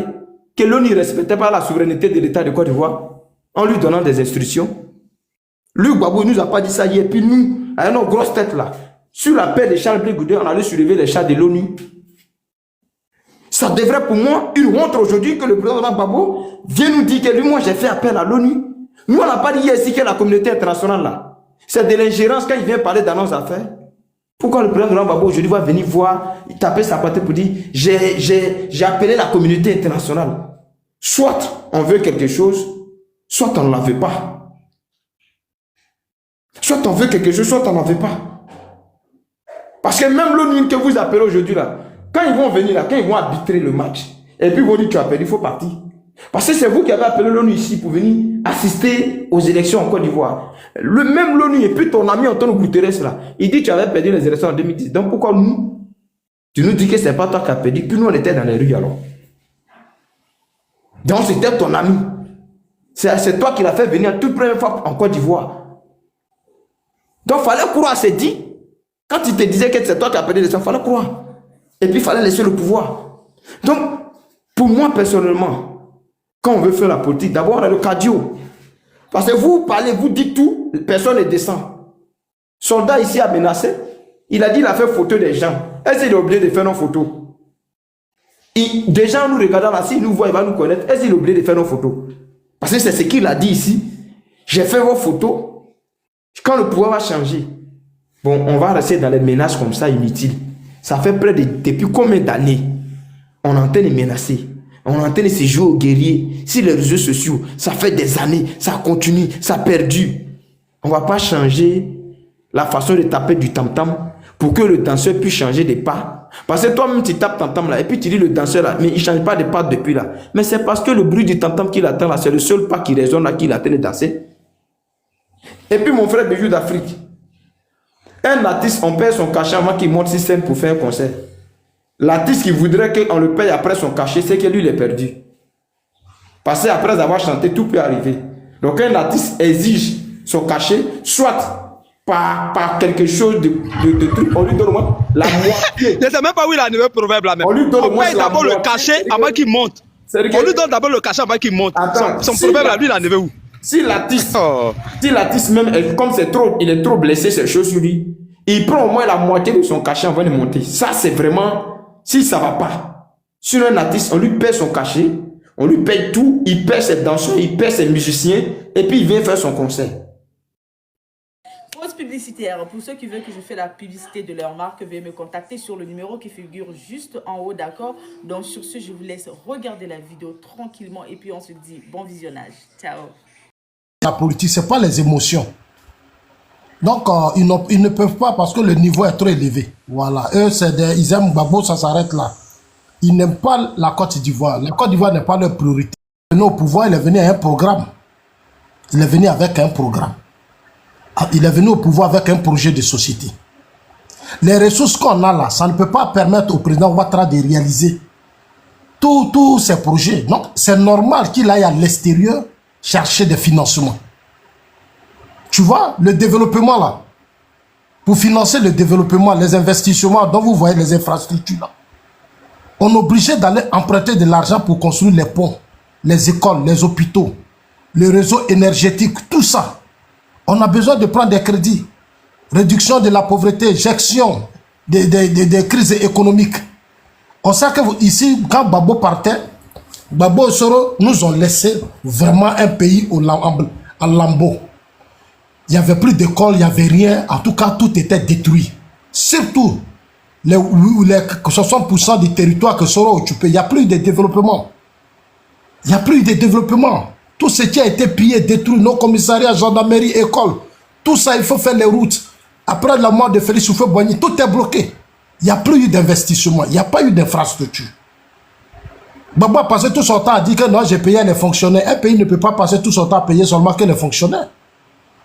que l'ONU ne respectait pas la souveraineté de l'État de Côte d'Ivoire en lui donnant des instructions. Lui, Gbagbo, nous a pas dit ça hier. Puis nous, avec nos grosses têtes là, sur la paix de Charles Blé Goudin, on allait soulever les chats de l'ONU. Ça devrait pour moi une honte aujourd'hui que le président Gbagbo vienne nous dire que lui, moi j'ai fait appel à l'ONU. Nous, on n'a pas dit hier ici que la communauté internationale là, c'est de l'ingérence quand il vient parler dans nos affaires. Pourquoi le président Gbagbo aujourd'hui va venir voir, taper sa patte pour dire j'ai appelé la communauté internationale. Soit on veut quelque chose, soit on ne la veut pas. Soit on veut quelque chose, soit on n'en veut pas. Parce que même l'ONU que vous appelez aujourd'hui là, quand ils vont venir là, quand ils vont arbitrer le match, et puis ils vont dire tu as perdu, il faut partir. Parce que c'est vous qui avez appelé l'ONU ici pour venir assister aux élections en Côte d'Ivoire. Même l'ONU et puis ton ami Antonio Guterres là, il dit tu avais perdu les élections en 2010. Donc pourquoi nous, tu nous dis que c'est pas toi qui as perdu, puis nous on était dans les rues alors. Donc c'était ton ami. C'est toi qui l'as fait venir toute première fois en Côte d'Ivoire. Donc il fallait croire, c'est dit. Quand il te disait que c'est toi qui as perdu les élections, il fallait croire. Et puis il fallait laisser le pouvoir. Donc, pour moi personnellement, quand on veut faire la politique, d'abord on a le cardio. Parce que vous parlez, vous dites tout, personne ne descend. Soldat ici a menacé, il a dit il a fait photo des gens. Est-ce qu'il est obligé de faire nos photos? Des gens nous regardant là, s'il nous voit, il va nous connaître. Est-ce qu'il est obligé de faire nos photos? Parce que c'est ce qu'il a dit ici. J'ai fait vos photos. Quand le pouvoir va changer, bon, on va rester dans les menaces comme ça inutiles. Ça fait près de, depuis combien d'années on est en train de menacer, on est en train de se jouer aux guerriers sur les réseaux sociaux. Ça fait des années, ça continue, ça perdure. On ne va pas changer la façon de taper du tam-tam pour que le danseur puisse changer de pas. Parce que toi-même tu tapes tam-tam là et puis tu dis le danseur là, mais il ne change pas de pas depuis là. Mais c'est parce que le bruit du tam-tam qu'il attend là, c'est le seul pas qui résonne là qu'il est en train de danser. Et puis mon frère Bijou d'Afrique, un artiste, on paye son cachet avant qu'il monte sur scène pour faire un concert. L'artiste qui voudrait qu'on le paye après son cachet, c'est que lui il est perdu. Parce qu'après avoir chanté, tout peut arriver. Donc un artiste exige son cachet, soit par quelque chose de truc, on lui donne au moins la moitié. Je ne sais même pas où il a le proverbe là même. On lui donne au moins d'abord le cachet avant qu'il monte. On lui donne d'abord le cachet avant qu'il monte. Son proverbe là, lui il a levé où? Si l'artiste même, comme il est trop blessé, ces choses sur lui, il prend au moins la moitié de son cachet avant de monter. Ça, c'est vraiment, si ça va pas. Sur un artiste, on lui paie son cachet, on lui paye tout, il paie ses danseurs, il paie ses musiciens, et puis il vient faire son concert. Pause publicitaire. Pour ceux qui veulent que je fasse la publicité de leur marque, veuillez me contacter sur le numéro qui figure juste en haut, d'accord? Donc sur ce, je vous laisse regarder la vidéo tranquillement, et puis on se dit bon visionnage. Ciao. La politique, ce n'est pas les émotions. Donc, ils ne peuvent pas parce que le niveau est trop élevé. Voilà. Eux, ils aiment Gbagbo, ça s'arrête là. Ils n'aiment pas la Côte d'Ivoire. La Côte d'Ivoire n'est pas leur priorité. Il est venu au pouvoir, il est venu avec un programme. Il est venu avec un programme. Il est venu au pouvoir avec un projet de société. Les ressources qu'on a là, ça ne peut pas permettre au président Ouattara de réaliser tous ces projets. Donc, c'est normal qu'il aille à l'extérieur chercher des financements. Tu vois, le développement là, pour financer le développement, les investissements dont vous voyez les infrastructures là, on est obligé d'aller emprunter de l'argent pour construire les ponts, les écoles, les hôpitaux, le réseau énergétique, tout ça. On a besoin de prendre des crédits. Réduction de la pauvreté, gestion des crises économiques. On sait que ici, quand Gbagbo partait, Gbagbo et Soro nous ont laissé vraiment un pays en lambeaux. Il n'y avait plus d'école, il n'y avait rien. En tout cas, tout était détruit. Surtout, les 60% du territoire que Soro a occupé, il n'y a plus de développement. Il n'y a plus de développement. Tout ce qui a été pillé, détruit, nos commissariats, gendarmerie, école, tout ça, il faut faire les routes. Après la mort de Félix Houphouët-Boigny, tout est bloqué. Il n'y a plus eu d'investissement, il n'y a pas eu d'infrastructure. Gbagbo a passé tout son temps à dire que non, j'ai payé les fonctionnaires. Un pays ne peut pas passer tout son temps à payer seulement que les fonctionnaires.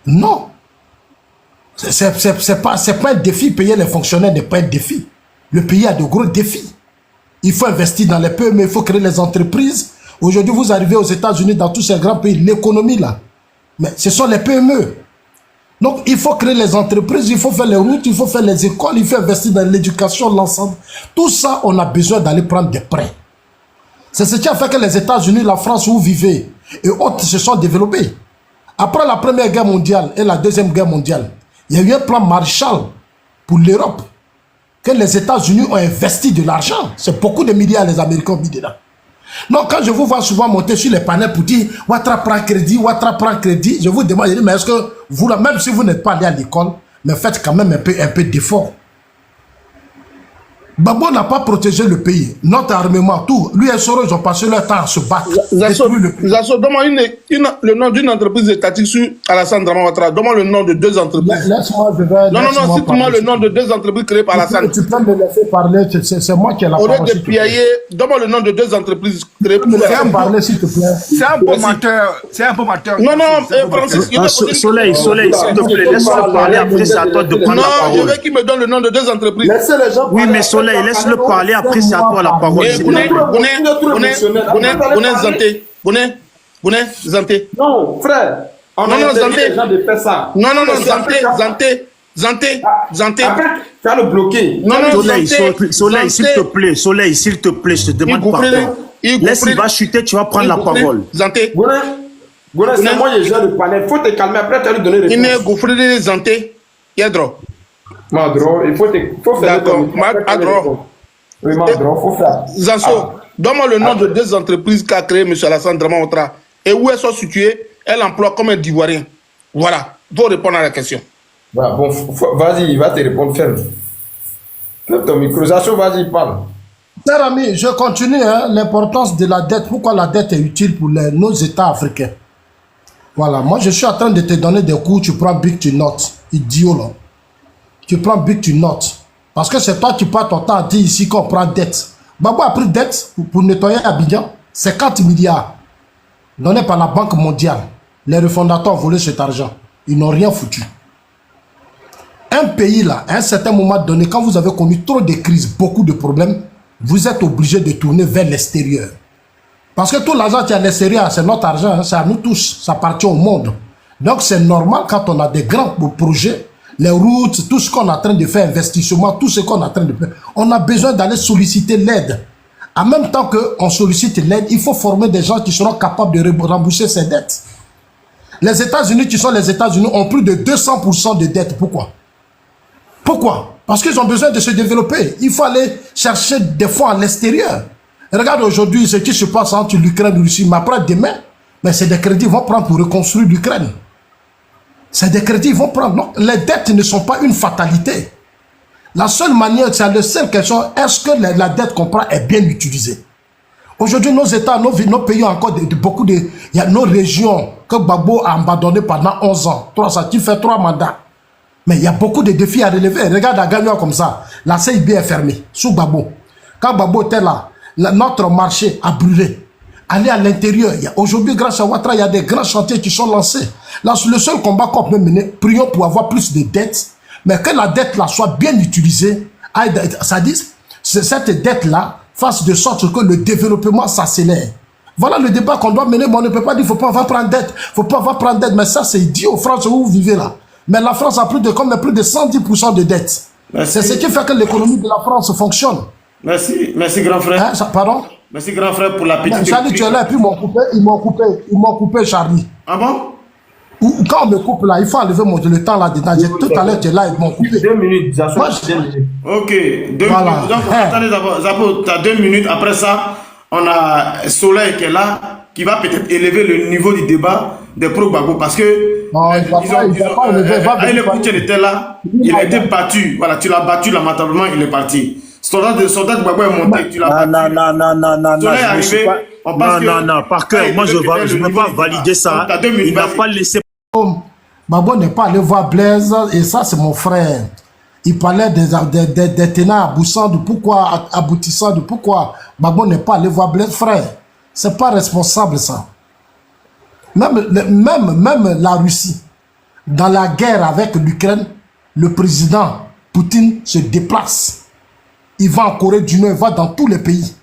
Non. C'est pas un défi. Payer les fonctionnaires n'est pas un défi. Le pays a de gros défis. Il faut investir dans les PME, il faut créer les entreprises. Aujourd'hui, vous arrivez aux États-Unis, dans tous ces grands pays, l'économie là. Mais ce sont les PME. Donc, il faut créer les entreprises, il faut faire les routes, il faut faire les écoles, il faut investir dans l'éducation, l'ensemble. Tout ça, on a besoin d'aller prendre des prêts. C'est ce qui a fait que les États-Unis, la France où vous vivez et autres se sont développés. Après la Première Guerre mondiale et la Deuxième Guerre mondiale, il y a eu un plan Marshall pour l'Europe que les États-Unis ont investi de l'argent. C'est beaucoup de milliards les Américains ont mis dedans. Donc quand je vous vois souvent monter sur les panels pour dire « Ouattara prend crédit, Ouattara prend crédit », je vous demande, mais est-ce que vous, là, même si vous n'êtes pas allé à l'école, mais faites quand même un peu d'effort. Gbagbo n'a pas protégé le pays. Notre armement, tout. Lui et Soro, ils ont passé leur temps à se battre. Zasso, donne-moi le nom d'une entreprise étatique sur Alassane Draman Ouattara. Donne-moi le nom de 2 entreprises. Laisse-moi, je vais. Non, cite-moi le nom de 2 entreprises créées par Alassane. Tu peux me laisser parler, c'est moi qui ai la parole. Au lieu de piailler, donne-moi le nom de 2 entreprises créées par Alassane. Parler, s'il te plaît. C'est un bon menteur. C'est un bon menteur. Non, Francis. Soleil, s'il te plaît, laisse-le parler. Après, c'est à toi de prendre la parole. Non, je veux qu'il me donne le nom de 2 entreprises. Laissez les gens. Oui, mais Soleil, laisse-le parler. Après, c'est à toi la parole. Bouné, Zanté. Non, frère. On a les gens de faire ça. Non, Zanté. Après, tu vas le bloquer. Non, Soleil, s'il te plaît, je te demande pardon. Laisse, il va chuter, tu vas prendre la parole. Zanté. Gouna, c'est moi les gens de panel. Faut te calmer, après tu vas lui donner réponse. Il est gouffré Zanté. Yadro. Madro, il faut faire Madro. Oui, Madro, faut faire. Zasso, donne-moi le nom de 2 entreprises qu'a créé M. Alassane Draman Ouattara. Et où elles sont situées, elles emploient comme un Ivoirien. Voilà, il faut répondre à la question. Bah, bon, vas-y, il va te répondre ferme. Ferme ton micro. Zasso, vas-y, parle. Cher ami, je continue. L'importance de la dette. Pourquoi la dette est utile pour nos États africains. Voilà, moi je suis en train de te donner des cours, tu prends big, tu notes. Idiot là. Tu prends big, tu notes. Parce que c'est toi qui passes ton temps à dire ici qu'on prend dette. Gbagbo a pris dette pour nettoyer Abidjan. 50 milliards donnés par la Banque mondiale. Les refondateurs ont volé cet argent. Ils n'ont rien foutu. Un pays là, à un certain moment donné, quand vous avez connu trop de crises, beaucoup de problèmes, vous êtes obligé de tourner vers l'extérieur. Parce que tout l'argent qui est à l'extérieur, c'est notre argent, c'est à nous tous, ça appartient au monde. Donc c'est normal quand on a des grands projets, les routes, tout ce qu'on est en train de faire, investissement, tout ce qu'on est en train de faire, on a besoin d'aller solliciter l'aide. En même temps qu'on sollicite l'aide, il faut former des gens qui seront capables de rembourser ces dettes. Les États-Unis, qui sont les États-Unis, ont plus de 200% de dettes. Pourquoi? Pourquoi? Parce qu'ils ont besoin de se développer. Il faut aller chercher des fonds à l'extérieur. Regarde aujourd'hui ce qui se passe entre l'Ukraine et la Russie. Mais après demain, c'est des crédits qu'ils vont prendre pour reconstruire l'Ukraine. C'est des crédits qu'ils vont prendre. Non, les dettes ne sont pas une fatalité. La seule manière, c'est la seule question, est-ce que la dette qu'on prend est bien utilisée? Aujourd'hui, nos États, nos pays ont encore beaucoup de... Il y a nos régions que Gbagbo a abandonnées pendant 11 ans. Qui fait 3 mandats. Mais il y a beaucoup de défis à relever. Regarde à Gagnon comme ça. La CIB est fermée, sous Gbagbo. Quand Gbagbo était là, notre marché a brûlé. Aller à l'intérieur. Aujourd'hui, grâce à Ouattara, il y a des grands chantiers qui sont lancés. Là, le seul combat qu'on peut mener, prions pour avoir plus de dettes, mais que la dette là soit bien utilisée. Ça dit, cette dette-là fasse de sorte que le développement s'accélère. Voilà le débat qu'on doit mener, mais on ne peut pas dire qu'il ne faut pas avoir prendre dette. Il ne faut pas avoir prendre dette, mais ça c'est idiot. France, où vous vivez là. Mais la France a plus de 110% de dette. C'est ce qui fait que l'économie de la France fonctionne. Merci grand frère. Pardon? Merci grand frère pour la petite Charlie, tu es là et puis ils m'ont coupé Charlie. Ah bon? Quand on me coupe là, il faut enlever le temps là-dedans. Tout à l'heure, tu es là, ils m'ont coupé. 2 minutes, moi, 2 minutes. Ok, 2 minutes. Donc, attendez d'abord, tu as 2 minutes. Après ça, on a Soleil qui est là, qui va peut-être élever le niveau du débat des pro-Gbagbo parce que le Koutian était là, il a été battu. Voilà, tu l'as battu lamentablement, il est parti. Soldat Gbagbo est monté, tu l'as battu. Non, Soleil est arrivé. Non, par cœur, moi je ne peux pas valider ça. Il n'a pas laissé. Gbagbo n'est pas allé voir Blaise, et ça c'est mon frère. Il parlait des tenants aboutissants de pourquoi Gbagbo n'est pas allé voir Blaise, frère. C'est pas responsable ça. Même la Russie, dans la guerre avec l'Ukraine, le président Poutine se déplace. Il va en Corée du Nord, il va dans tous les pays.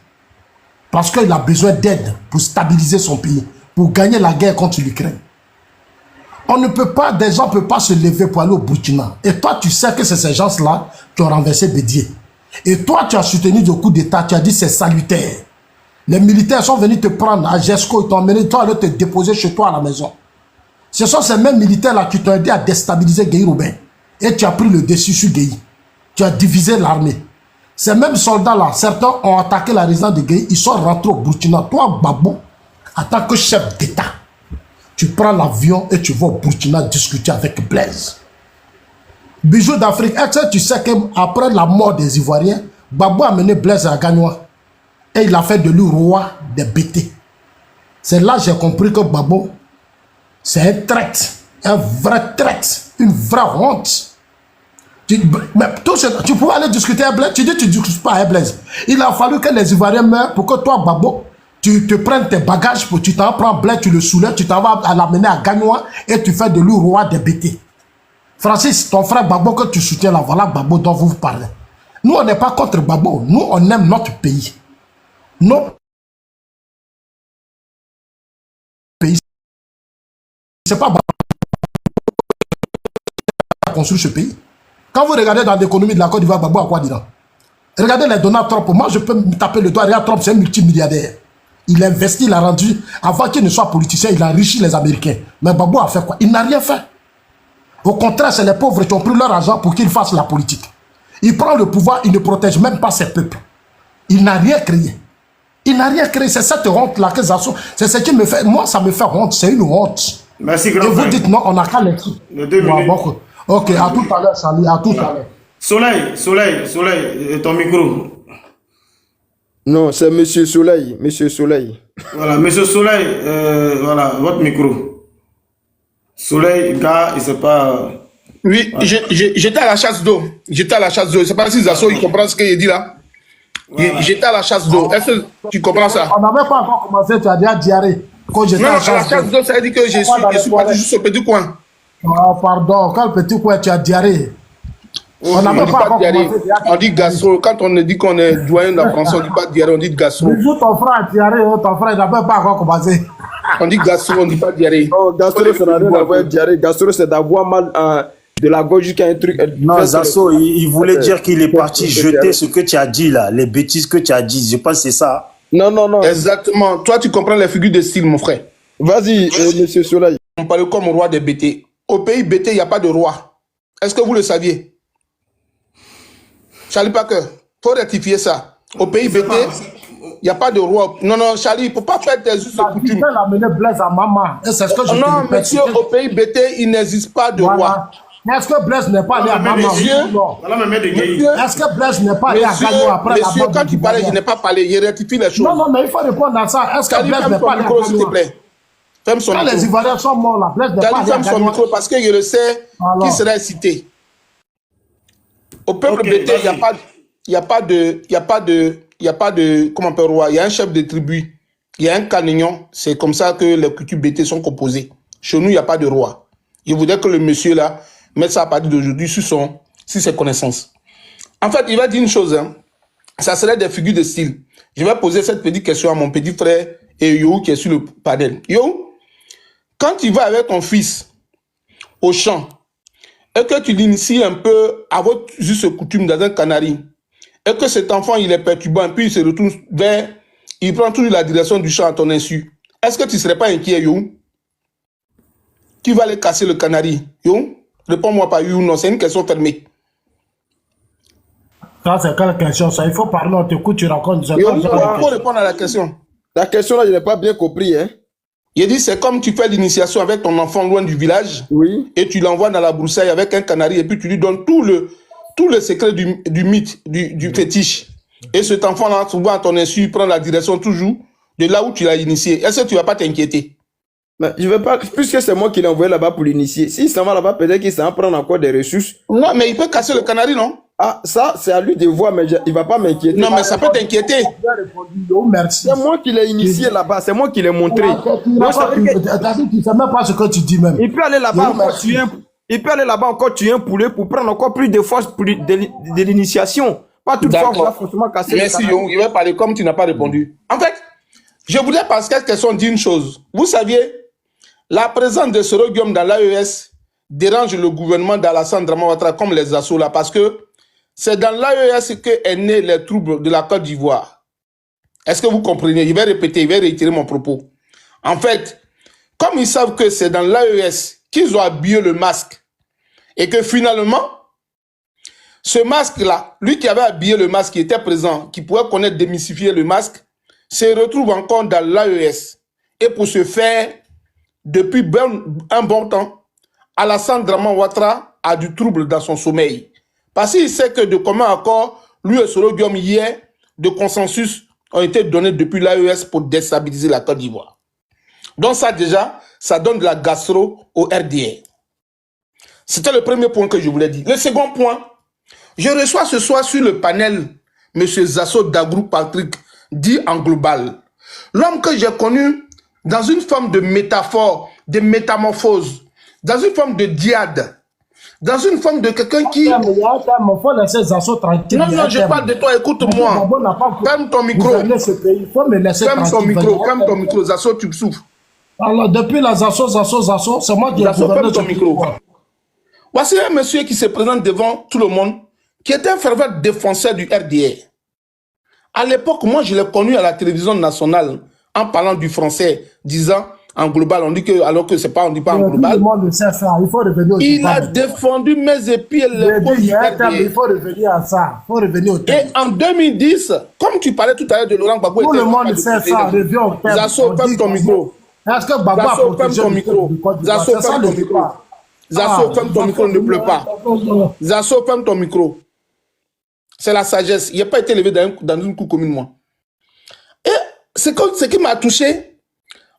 Parce qu'il a besoin d'aide pour stabiliser son pays, pour gagner la guerre contre l'Ukraine. On ne peut pas, des gens ne peuvent pas se lever pour aller au Burkina. Et toi, tu sais que c'est ces gens-là qui ont renversé Bédié. Et toi, tu as soutenu le coup d'État, tu as dit c'est salutaire. Les militaires sont venus te prendre à Gesco, ils t'ont emmené, toi, aller te déposer chez toi à la maison. Ce sont ces mêmes militaires-là qui t'ont aidé à déstabiliser Gueye Robin. Et tu as pris le dessus sur Gueye. Tu as divisé l'armée. Ces mêmes soldats-là, certains ont attaqué la résidence de Gueye, ils sont rentrés au Burkina. Toi, Gbagbo, en tant que chef d'État, tu prends l'avion et tu vas au Burkina discuter avec Blaise. Bijou d'Afrique, est-ce que tu sais qu'après la mort des Ivoiriens, Gbagbo a mené Blaise à Gagnois et il a fait de lui roi des BT. C'est là que j'ai compris que Gbagbo, c'est un traître, un vrai traître, une vraie honte. Tu pouvais aller discuter avec Blaise, tu dis que tu ne discutes pas avec Blaise. Il a fallu que les Ivoiriens meurent pour que toi, Gbagbo, tu te prennes tes bagages, tu t'en prends Blaise, tu le soulèves, tu t'en vas à l'amener à Gagnois et tu fais de lui roi des BT. Francis, ton frère Gbagbo que tu soutiens là, voilà Gbagbo dont vous parlez. Nous, on n'est pas contre Gbagbo, nous, on aime notre pays. Notre pays, c'est pas Gbagbo qui a construit ce pays. Quand vous regardez dans l'économie de la Côte d'Ivoire, Gbagbo a quoi dedans? Regardez les Donald Trump. Moi, je peux me taper le doigt. Regarde, Trump, c'est un multimilliardaire. Il a investi, il a rendu, avant qu'il ne soit politicien, il a enrichi les Américains. Mais Gbagbo a fait quoi? Il n'a rien fait. Au contraire, c'est les pauvres qui ont pris leur argent pour qu'ils fassent la politique. Il prend le pouvoir, il ne protège même pas ses peuples. Il n'a rien créé. Il n'a rien créé. C'est cette honte-là que ça c'est ce qui me fait. Moi, ça me fait honte. C'est une honte. Merci, grand frère. Et vous dites non, on n'a qu'à l'écrire. Ok, à tout à l'heure, Charlie. À tout à l'heure. Soleil, ton micro. Non, c'est Monsieur Soleil. Monsieur Soleil. Voilà, Monsieur Soleil, voilà, votre micro. Soleil, gars, il ne sait pas... Oui, j'étais à la chasse d'eau. J'étais à la chasse d'eau. Je ne sais pas si Zasso, il comprend ce qu'il dit là. Voilà. J'étais à la chasse d'eau. Est-ce que tu comprends ça? On n'avait pas encore commencé, tu as déjà diarrhée. Quand j'étais à la chasse d'eau, ça veut dire que je suis parti juste au petit coin. Oh, pardon, quel petit coin, tu as diarrhée? On n'avait pas encore commencé. On dit gastro. Quand on dit qu'on est doyen de la France, on ne dit pas diarrhée, on dit gastro. Toujours ton frère a diarrhée, ton frère n'avait pas encore commencé. On dit gastro, on ne dit pas diarrhée. Oh, gastro, c'est d'avoir diarrhée. Gastro, c'est d'avoir mal de la gorge jusqu'à un truc. Non, Zasso, il voulait dire qu'il est parti jeter ce que tu as dit là, les bêtises que tu as dit. Je pense que c'est ça. Non. Exactement. Toi, tu comprends les figures de style, mon frère. Vas-y, Monsieur Soleil. On parle comme roi des BT. Au pays BT, il n'y a pas de roi. Est-ce que vous le saviez? Charlie Parker, il faut rectifier ça. Au pays BT, il n'y a pas de roi. Non, Charlie, il ne faut pas faire des us de coutume. Non, monsieur, au pays BT, il n'existe pas de roi. Est-ce que Blaise n'est pas allé à Maman? Est-ce que Blaise n'est pas allé à Gagnon après la mort? Quand tu parlais, je n'ai pas parlé. Je rectifie les choses. Non, mais il faut répondre à ça. Est-ce que Blaise n'est pas allé à Gagnon? S'il te plaît. Ferme son micro. Les Ivoiriens sont morts, la Blaise n'est pas allé à Gagnon. Ferme son micro parce que je le sais qui sera cité. Au peuple BT, il n'y a pas de, comment on peut roi. Il y a un chef de tribu, il y a un canignon. C'est comme ça que les cultures BT sont composées. Chez nous, il n'y a pas de roi. Je voudrais que le monsieur là mette ça à partir d'aujourd'hui sur ses connaissances. En fait, il va dire une chose. Hein. Ça serait des figures de style. Je vais poser cette petite question à mon petit frère et Yo qui est sur le panel. Yo, quand tu vas avec ton fils au champ, et que tu l'inities un peu à votre juste coutume dans un canari, et que cet enfant il est perturbant, puis il se retourne il prend toujours la direction du champ à ton insu, est-ce que tu ne serais pas inquiet, Yo? Qui va aller casser le canari? Yo? Réponds-moi par oui ou non, c'est une question fermée. Ça, c'est quelle question ça? Il faut parler, on t'écoute, tu racontes. Il faut répondre à la question. La question là, je n'ai pas bien compris. Hein? Il dit, c'est comme tu fais l'initiation avec ton enfant loin du village, oui, et tu l'envoies dans la broussaille avec un canari, et puis tu lui donnes tout le secret du mythe, du fétiche. Et cet enfant-là, souvent à ton insu, prend la direction toujours de là où tu l'as initié. Est-ce que tu ne vas pas t'inquiéter? Mais je vais pas, puisque c'est moi qui l'ai envoyé là-bas pour l'initier. S'il s'en va là-bas, peut-être qu'il s'en prendre encore des ressources. Non, mais il peut casser le canari, non? Ah, ça, c'est à lui de voir, mais il ne va pas m'inquiéter. Non, mais ça peut t'inquiéter. C'est moi qui l'ai initié là-bas, c'est moi qui l'ai montré. Tu ne sais même pas ce que tu dis même. Il peut aller là-bas encore tuer il peut aller là-bas encore tuer un poulet pour prendre encore plus de force de l'initiation. Pas toute fois, on va forcément casser le canari. Merci, il va parler comme tu n'as pas répondu. En fait, je voulais parce qu'elle question dit une chose. Vous saviez, la présence de Soro Guillaume dans l'AES dérange le gouvernement d'Alassane Dramane Ouattara comme les assauts là, parce que c'est dans l'AES qu'est né les troubles de la Côte d'Ivoire. Est-ce que vous comprenez? Je vais répéter, je vais réitérer mon propos. En fait, comme ils savent que c'est dans l'AES qu'ils ont habillé le masque et que finalement, ce masque-là, lui qui avait habillé le masque, qui était présent, qui pouvait connaître, démystifier le masque, se retrouve encore dans l'AES. Et pour ce faire, depuis un bon temps, Alassane Dramane Ouattara a du trouble dans son sommeil. Parce qu'il sait que de commun accord, lui et Soro Guillaume hier, de consensus ont été donnés depuis l'AES pour déstabiliser la Côte d'Ivoire. Donc ça déjà, ça donne de la gastro au RDR. C'était le premier point que je voulais dire. Le second point, je reçois ce soir sur le panel M. Zasso Dagrou Patrick, dit en global. L'homme que j'ai connu dans une forme de métaphore, de métamorphose, dans une forme de diade, dans une forme de quelqu'un qui... Non, je parle de toi, écoute-moi. Ferme ton micro. Ferme ton micro, Zasso, tu souffres. Alors, depuis la Zasso, c'est moi qui ai gouverné ton micro. Voici un monsieur qui se présente devant tout le monde, qui était un fervent défenseur du RDR. À l'époque, moi, je l'ai connu à la télévision nationale en parlant du français, disant en global, on dit que, alors que c'est pas, on dit pas en global. Il a défendu mes épis et les causes du RDR. Il faut revenir à ça. Il faut revenir au thème. Et en 2010, comme tu parlais tout à l'heure de Laurent Gbagbo, tout le monde sait ça. Reviens au thème. Zasso, ferme ton micro. Est-ce que Gbagbo a protégé ton micro? Zasso, ferme ton micro. Zasso, ferme ton micro, ne pleure pas. Zasso, ferme ton micro. C'est la sagesse. Il n'a pas été élevé dans une cour commune, moi. Et ce qui m'a touché,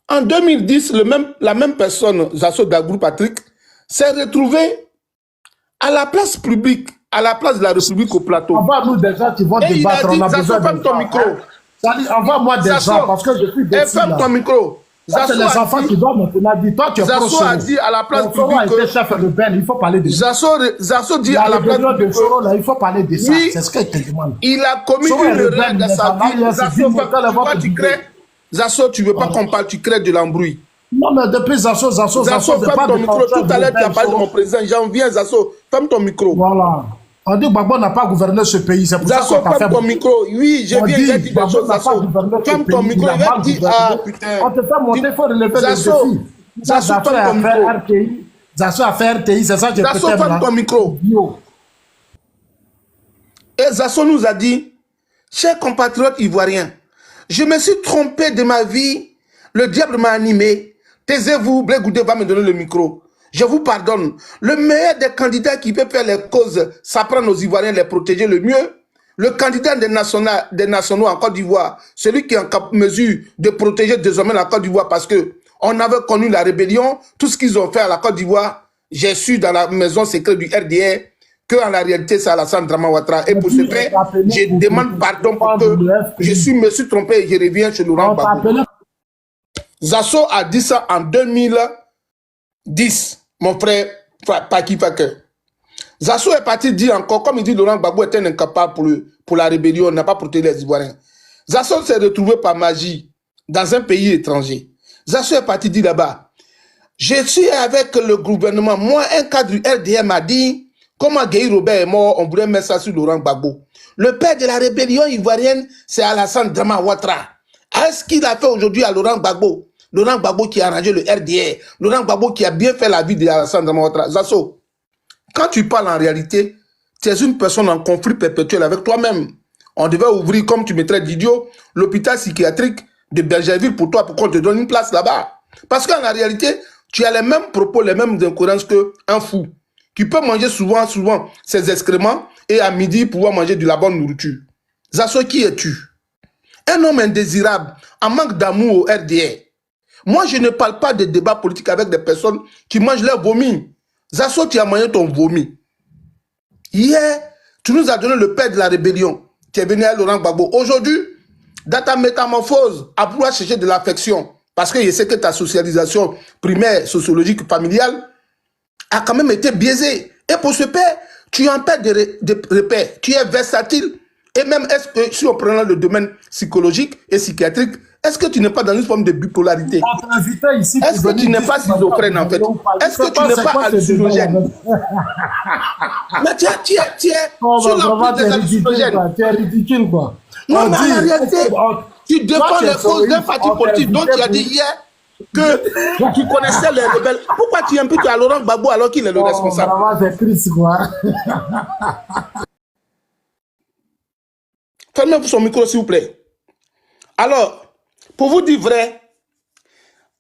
en 2010, la même personne, Zasso Dagrou Patrick, s'est retrouvé à la place publique, à la place de la République au plateau. Envoie-nous des gens qui vont débattre. On a besoin de ferme ton micro. Envoie-moi des gens parce que je suis déçu. Ferme ton micro. C'est les enfants qui doivent maintenant dire, toi tu es pro-Soro. Zasso a dit à la place publique que chef rebelle, il faut parler de ça. Zasso dit à la place publique que il faut parler de ça. C'est ce qu'il te demande. Il a commis une erreur dans sa vie. Zasso, tu ne veux pas qu'on parle, tu crées de l'embrouille. Non, mais depuis Zasso, ferme ton micro. Tout à l'heure, tu as parlé de mon président. J'en viens, Zasso. Ferme ton micro. Voilà. On dit que Gbagbo n'a pas gouverné ce pays. C'est pour ça qu'on t'a fait. Ferme ton micro. Oui, je viens de dire des choses, Zasso. Ferme ton micro. Il va dire, ah putain. On te fait monter, il faut relever le défi. Zasso, ferme ton micro. Zasso a fait RTI, c'est ça que je peux Zasso, ferme ton micro. Et Zasso nous a dit, chers compatriotes ivoiriens, je me suis trompé de ma vie. Le diable m'a animé. Taisez-vous, Blé Goudé va me donner le micro. Je vous pardonne. Le meilleur des candidats qui peut faire les causes, s'apprendre aux Ivoiriens, les protéger le mieux. Le candidat des nationaux en Côte d'Ivoire, celui qui est en mesure de protéger désormais la Côte d'Ivoire parce que on avait connu la rébellion, tout ce qu'ils ont fait à la Côte d'Ivoire. J'ai su dans la maison secrète du RDR qu'en la réalité, c'est Alassane Dramane Ouattara. Et pour ce fait, je demande pardon pour que je me suis trompé et je reviens chez Laurent Gbagbo. Zasso a dit ça en 2010, mon frère Paki Fake. Zasso est parti dire encore, comme il dit Laurent Gbagbo était incapable pour la rébellion, n'a pas protégé les Ivoiriens. Zasso s'est retrouvé par magie dans un pays étranger. Zasso est parti dire là-bas, je suis avec le gouvernement. Moi, un cadre du RDR m'a dit, comment Guy Robert est mort, on voulait mettre ça sur Laurent Gbagbo. Le père de la rébellion ivoirienne, c'est Alassane Dramane Ouattara. Est-ce qu'il a fait aujourd'hui à Laurent Gbagbo? Laurent Gbagbo qui a arrangé le RDR. Laurent Gbagbo qui a bien fait la vie d'Alassane Dramane Ouattara. Zasso, quand tu parles en réalité, tu es une personne en conflit perpétuel avec toi-même. On devait ouvrir, comme tu me traites d'idiot, l'hôpital psychiatrique de Bergerville pour toi, pour qu'on te donne une place là-bas. Parce qu'en réalité, tu as les mêmes propos, les mêmes incohérences qu'un fou. Tu peux manger souvent ses excréments et à midi pouvoir manger de la bonne nourriture. Zasso, qui es-tu? Un homme indésirable, en manque d'amour au RDR. Moi, je ne parle pas de débats politiques avec des personnes qui mangent leur vomi. Zasso, tu as mangé ton vomi. Hier, tu nous as donné le père de la rébellion. Tu es venu à Laurent Gbagbo. Aujourd'hui, dans ta métamorphose, à vouloir chercher de l'affection, parce que je sais que ta socialisation primaire, sociologique, familiale, a quand même été biaisée. Et pour ce père, tu en perds des repères. Tu es versatile. Et même, est-ce que si on prend le domaine psychologique et psychiatrique, est-ce que tu n'es pas dans une forme de bipolarité? Est-ce que tu n'es pas schizophrène en fait? Est-ce que tu n'es pas hallucinogène? Mais tu es sur la piste des hallucinogènes. Tu es ridicule, quoi. Non, mais en réalité, tu défends les causes d'un parti politique dont tu as dit hier que tu connaissais les rebelles. Pourquoi tu imputes à Laurent Gbagbo alors qu'il est le responsable? Fermez son micro, s'il vous plaît. Alors, pour vous dire vrai,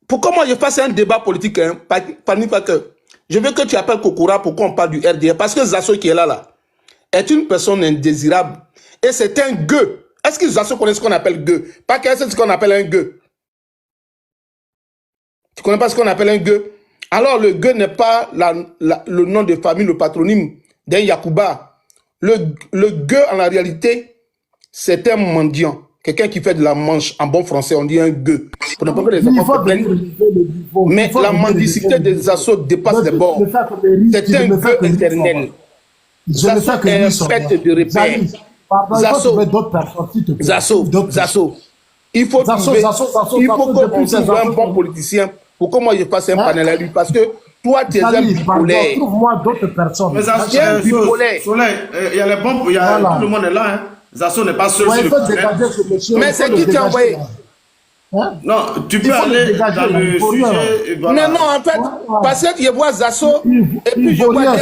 pourquoi moi je fasse un débat politique, hein, pas que je veux que tu appelles Kokora pour qu'on parle du RDR, parce que Zasso qui est là, est une personne indésirable. Et c'est un gueux. Est-ce que Zasso connaît ce qu'on appelle gueux? Pas que c'est ce qu'on appelle un gueux. Tu connais pas ce qu'on appelle un gueux? Alors le gueux n'est pas le nom de famille, le patronyme d'un Yakuba. Le gueux, en la réalité, c'est un mendiant. Quelqu'un qui fait de la manche, en bon français, on dit un gueux. Pour ne pas que les enfants se plaignent. Mais la mendicité des assauts dépasse les bords. C'est un gueux éternel. Zasso est un fait de repère. Zasso. Il faut qu'on trouve un bon politicien pour que moi je fasse un panel à lui. Parce que toi, tu es un bipolaire. Trouve-moi d'autres personnes. Mais Zasso, il y a les bons, tout le monde est là, hein. Zasso n'est pas seul sur le panel. Mais c'est qui t'a envoyé? Non, tu peux aller dans le sujet. Voilà. Non, en fait, parce que je vois Zasso et puis je vois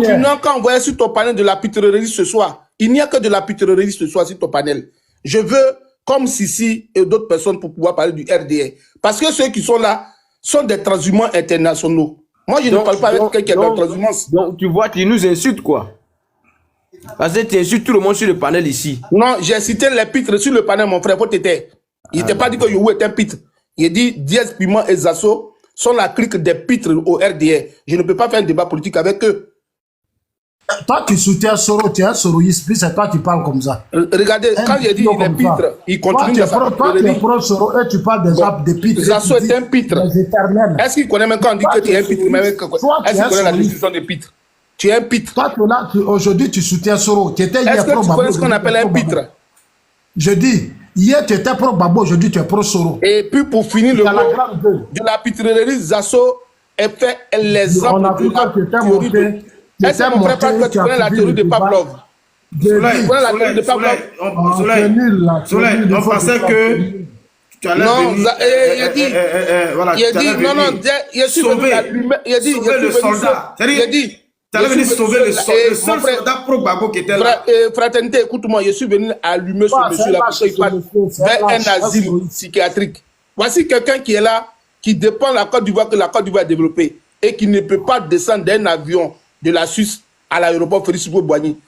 tu n'as qu'à envoyer sur ton panel de la pitrerie ce soir. Il n'y a que de la pitrerie ce soir sur ton panel. Je veux, comme Sissi et d'autres personnes, pour pouvoir parler du RDR. Parce que ceux qui sont là sont des transhumants internationaux. Moi, je ne parle pas avec quelqu'un qui est dans la transhumance. Donc, tu vois, tu nous insultes, quoi. Parce que tu insultes tout le monde sur le panel ici. Non, j'ai cité les pitres sur le panel, mon frère, faut t'aider. Il n'était pas dit que Yohou est un pitre. Il dit Diaz, Piment et Zasso sont la clique des pitres au RDR. Je ne peux pas faire un débat politique avec eux. Toi, tu soutiens Soro, tu es un soroïste, puis c'est toi qui parles comme ça. Regardez, quand j'ai dit il est pitre, il continue de faire. Toi, tu es pro Soro et tu parles des pitres. Zasso est un pitre. Est-ce qu'il connaît même quand on dit que tu es un pitre? Est-ce qu'il connaît la définition des pitres? Tu es un pitre. Toi, aujourd'hui, tu soutiens Soro. Est-ce que tu connais ce qu'on appelle un pitre? Je dis, hier, tu étais pro Babo, aujourd'hui, tu es pro Soro. Et puis, pour finir le mot de la pitrerie, Zasso est fait l'exemple de la théorie de... Est-ce que mon frère parle que tu connais la théorie de Pavlov? Soleil, on pensait que tu allais sauver le soldat. Tu allais venir sauver le seul soldat pro-Gbagbo qui était là. Fraternité, écoute-moi, je suis venu allumer ce monsieur-là pour qu'il parte vers un asile psychiatrique. Voici quelqu'un qui est là, qui dépend de la Côte d'Ivoire, que la Côte d'Ivoire a développé, et qui ne peut pas descendre d'un avion de la Suisse à l'aéroport Félix Houphouët-Boigny.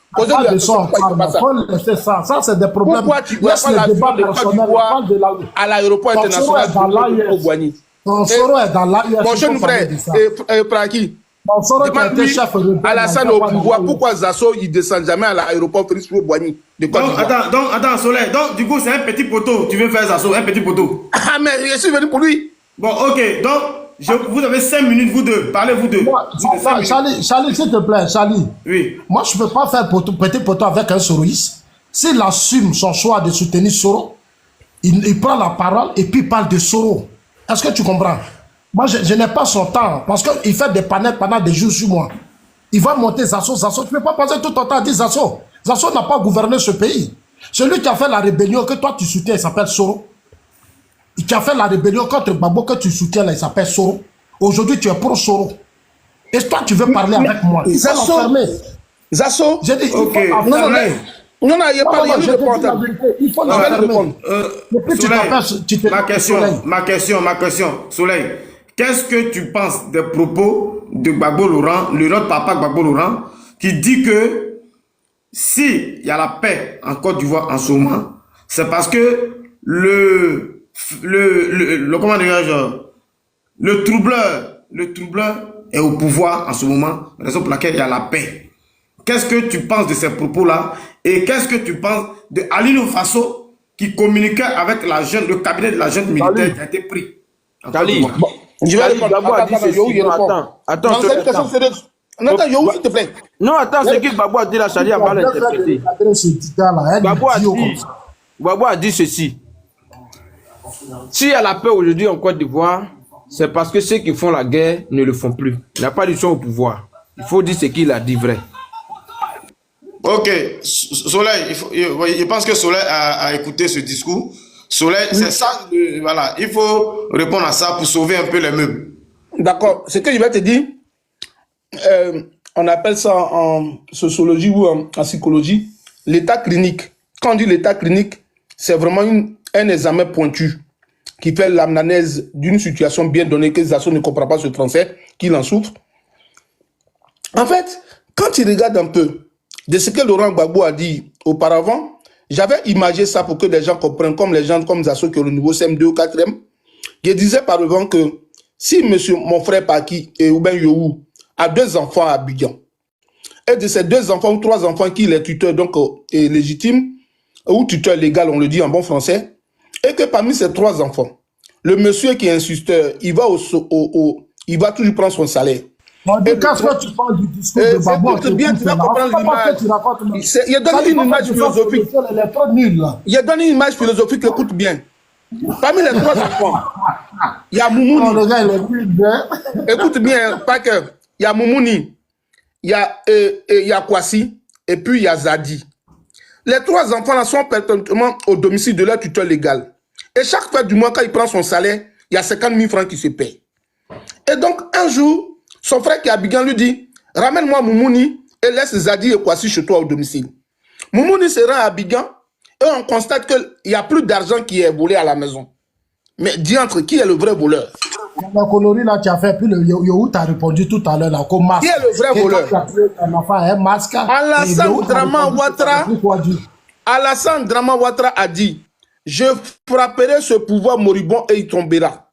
Ça, c'est des problèmes. Pourquoi tu ne dois pas l'avion de Côte d'Ivoire à l'aéroport international Houphouët-Boigny? Ton Soro est dans l'AIS. Mon jeune frère, Praki, Alassane au pouvoir, pourquoi Zasso il descend jamais à l'aéroport Félix Houphouët-Boigny de Côte d'Ivoire? Attends, Soleil, donc du coup c'est un petit poteau, tu veux faire Zasso, un petit poteau. Ah mais je suis venu pour lui. Bon, ok, donc vous avez 5 minutes, vous deux. Parlez, vous deux. Charlie, s'il te plaît, Charlie. Oui. Moi, je ne peux pas faire petit poteau avec un soroïste. S'il assume son choix de soutenir Soro, il prend la parole et puis il parle de Soro. Est-ce que tu comprends? Moi, je n'ai pas son temps parce qu'il fait des panels pendant des jours sur moi. Il va monter Zasso. Tu ne peux pas passer tout ton temps à dire Zasso. Zasso n'a pas gouverné ce pays. Celui qui a fait la rébellion que toi tu soutiens, il s'appelle Soro. Qui a fait la rébellion contre Gbagbo que tu soutiens là, il s'appelle Soro. Aujourd'hui, tu es pro Soro. Et toi, tu veux parler avec moi. Zasso. J'ai dit, Ok. Non, il n'y a pas de réponse. Il faut la répondre. Ma question, Soleil. Qu'est-ce que tu penses des propos de Gbagbo Laurent, le notre papa Gbagbo Laurent, qui dit que s'il y a la paix en Côte d'Ivoire en ce moment, c'est parce que comment dirais-je, le troubleur est au pouvoir en ce moment, raison pour laquelle il y a la paix. Qu'est-ce que tu penses de ces propos-là? Et qu'est-ce que tu penses de Alilo Faso qui communiquait avec le cabinet de la jeune militaire qui a été pris? Kali, je vais répondre. Attends, s'il te plaît. Non, attends, c'est que Gbagbo a dit la charia mal interprétée. Gbagbo a dit ceci. S'il y a la paix aujourd'hui en Côte d'Ivoire, c'est parce que ceux qui font la guerre ne le font plus. Il n'a pas du tout au pouvoir. Il faut dire ce qu'il a dit vrai. Ok, Soleil, je pense que Soleil a écouté ce discours. Soleil, c'est ça, voilà, il faut répondre à ça pour sauver un peu les meubles. D'accord, ce que je vais te dire, on appelle ça en sociologie ou en psychologie, l'état clinique. Quand on dit l'état clinique, c'est vraiment un examen pointu qui fait l'amnèse d'une situation bien donnée que Zasso ne comprend pas ce français, qu'il en souffre. En fait, quand tu regardes un peu de ce que Laurent Gbagbo a dit auparavant, j'avais imagé ça pour que les gens comprennent, comme les gens comme Zasso qui ont le niveau CM2 ou 4e, qui disait par exemple que si mon frère Paki et Ouben Yohou a 2 enfants à Abidjan, et de ces 2 enfants ou 3 enfants qu'il est tuteur donc est légitime, ou tuteur légal, on le dit en bon français, et que parmi ces 3 enfants, le monsieur qui est insisteur, il va toujours prendre son salaire. Et quand tu parles du discours de Gbagbo, bien, tu vas comprendre l'image. Il a donné une image philosophique. Il a donné une image philosophique, écoute bien. Parmi les 3 enfants, il y a Moumouni. Écoute bien, Parker. Il y a Moumouni, il y a Kwasi, et puis il y a Zadi. Les 3 enfants là sont perpétuellement au domicile de leur tuteur légal. Et chaque fin du mois, quand il prend son salaire, il y a 50 000 francs qui se payent. Et donc, un jour, son frère qui est à Abidjan lui dit, ramène-moi Moumouni et laisse Zadi et Kwasi chez toi au domicile. Moumouni se rend à Abidjan et on constate qu'il n'y a plus d'argent qui est volé à la maison. Mais diantre, qui est le vrai voleur? La colonie là, tu as fait, puis le Yohou t'a répondu tout à l'heure là, comme masque. Qui est le vrai voleur? Alassane Drama Ouattara a dit, je frapperai ce pouvoir moribond et il tombera.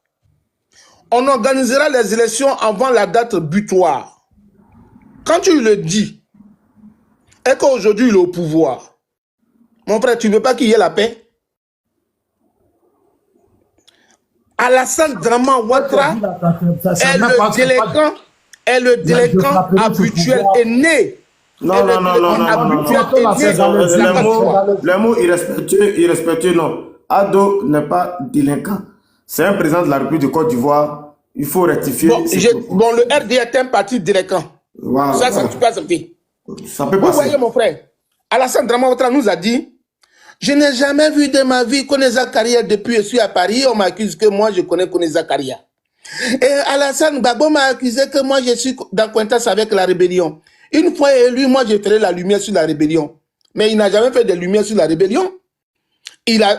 On organisera les élections avant la date butoir. Quand tu le dis, et qu'aujourd'hui il est au pouvoir, mon frère, tu ne veux pas qu'il y ait la paix? Alassane Drama Ouattara est le délinquant habituel et né. Non. Les mots irrespectueux, non. Ado n'est pas délinquant. C'est un président de la République de Côte d'Ivoire. Il faut rectifier. Bon, le RD est un parti délinquant. Voilà, ça peut passer. Ça peut passer. Vous voyez, mon frère, Alassane Drama Ouattara nous a dit, je n'ai jamais vu de ma vie Koné Zakaria depuis que je suis à Paris. On m'accuse que moi, je connais Koné Zakaria. Et Alassane Gbagbo m'a accusé que moi, je suis dans contexte avec la rébellion. Une fois élu, moi, je ferai la lumière sur la rébellion. Mais il n'a jamais fait de lumière sur la rébellion.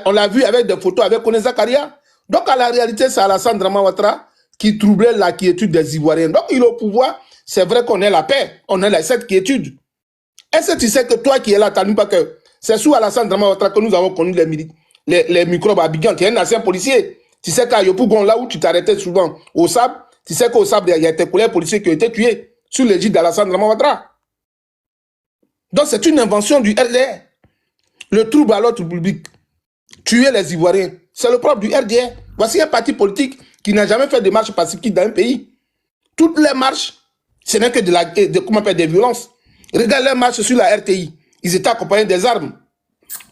On l'a vu avec des photos avec Koné Zakaria. Donc, à la réalité, c'est Alassane Drama Ouattara qui troublait la quiétude des Ivoiriens. Donc, il est au pouvoir. C'est vrai qu'on est la paix. On est cette quiétude. Est-ce que tu sais que toi qui es là, tu n'as pas que c'est sous Alassane Drama Ouattara que nous avons connu les microbes à Abidjan, qui est un ancien policier. Tu sais qu'à Yopougon, là où tu t'arrêtais souvent au Sable, tu sais qu'au Sable, il y a des collègues policiers qui ont été tués sous l'égide d'Alassane Drama Ouattara. Donc, c'est une invention du RDR. Le trouble à l'ordre public. Tuer les Ivoiriens. C'est le propre du RDR. Voici un parti politique qui n'a jamais fait de marche pacifique dans un pays. Toutes les marches, ce n'est que des violences. Regarde les marches sur la RTI. Ils étaient accompagnés des armes.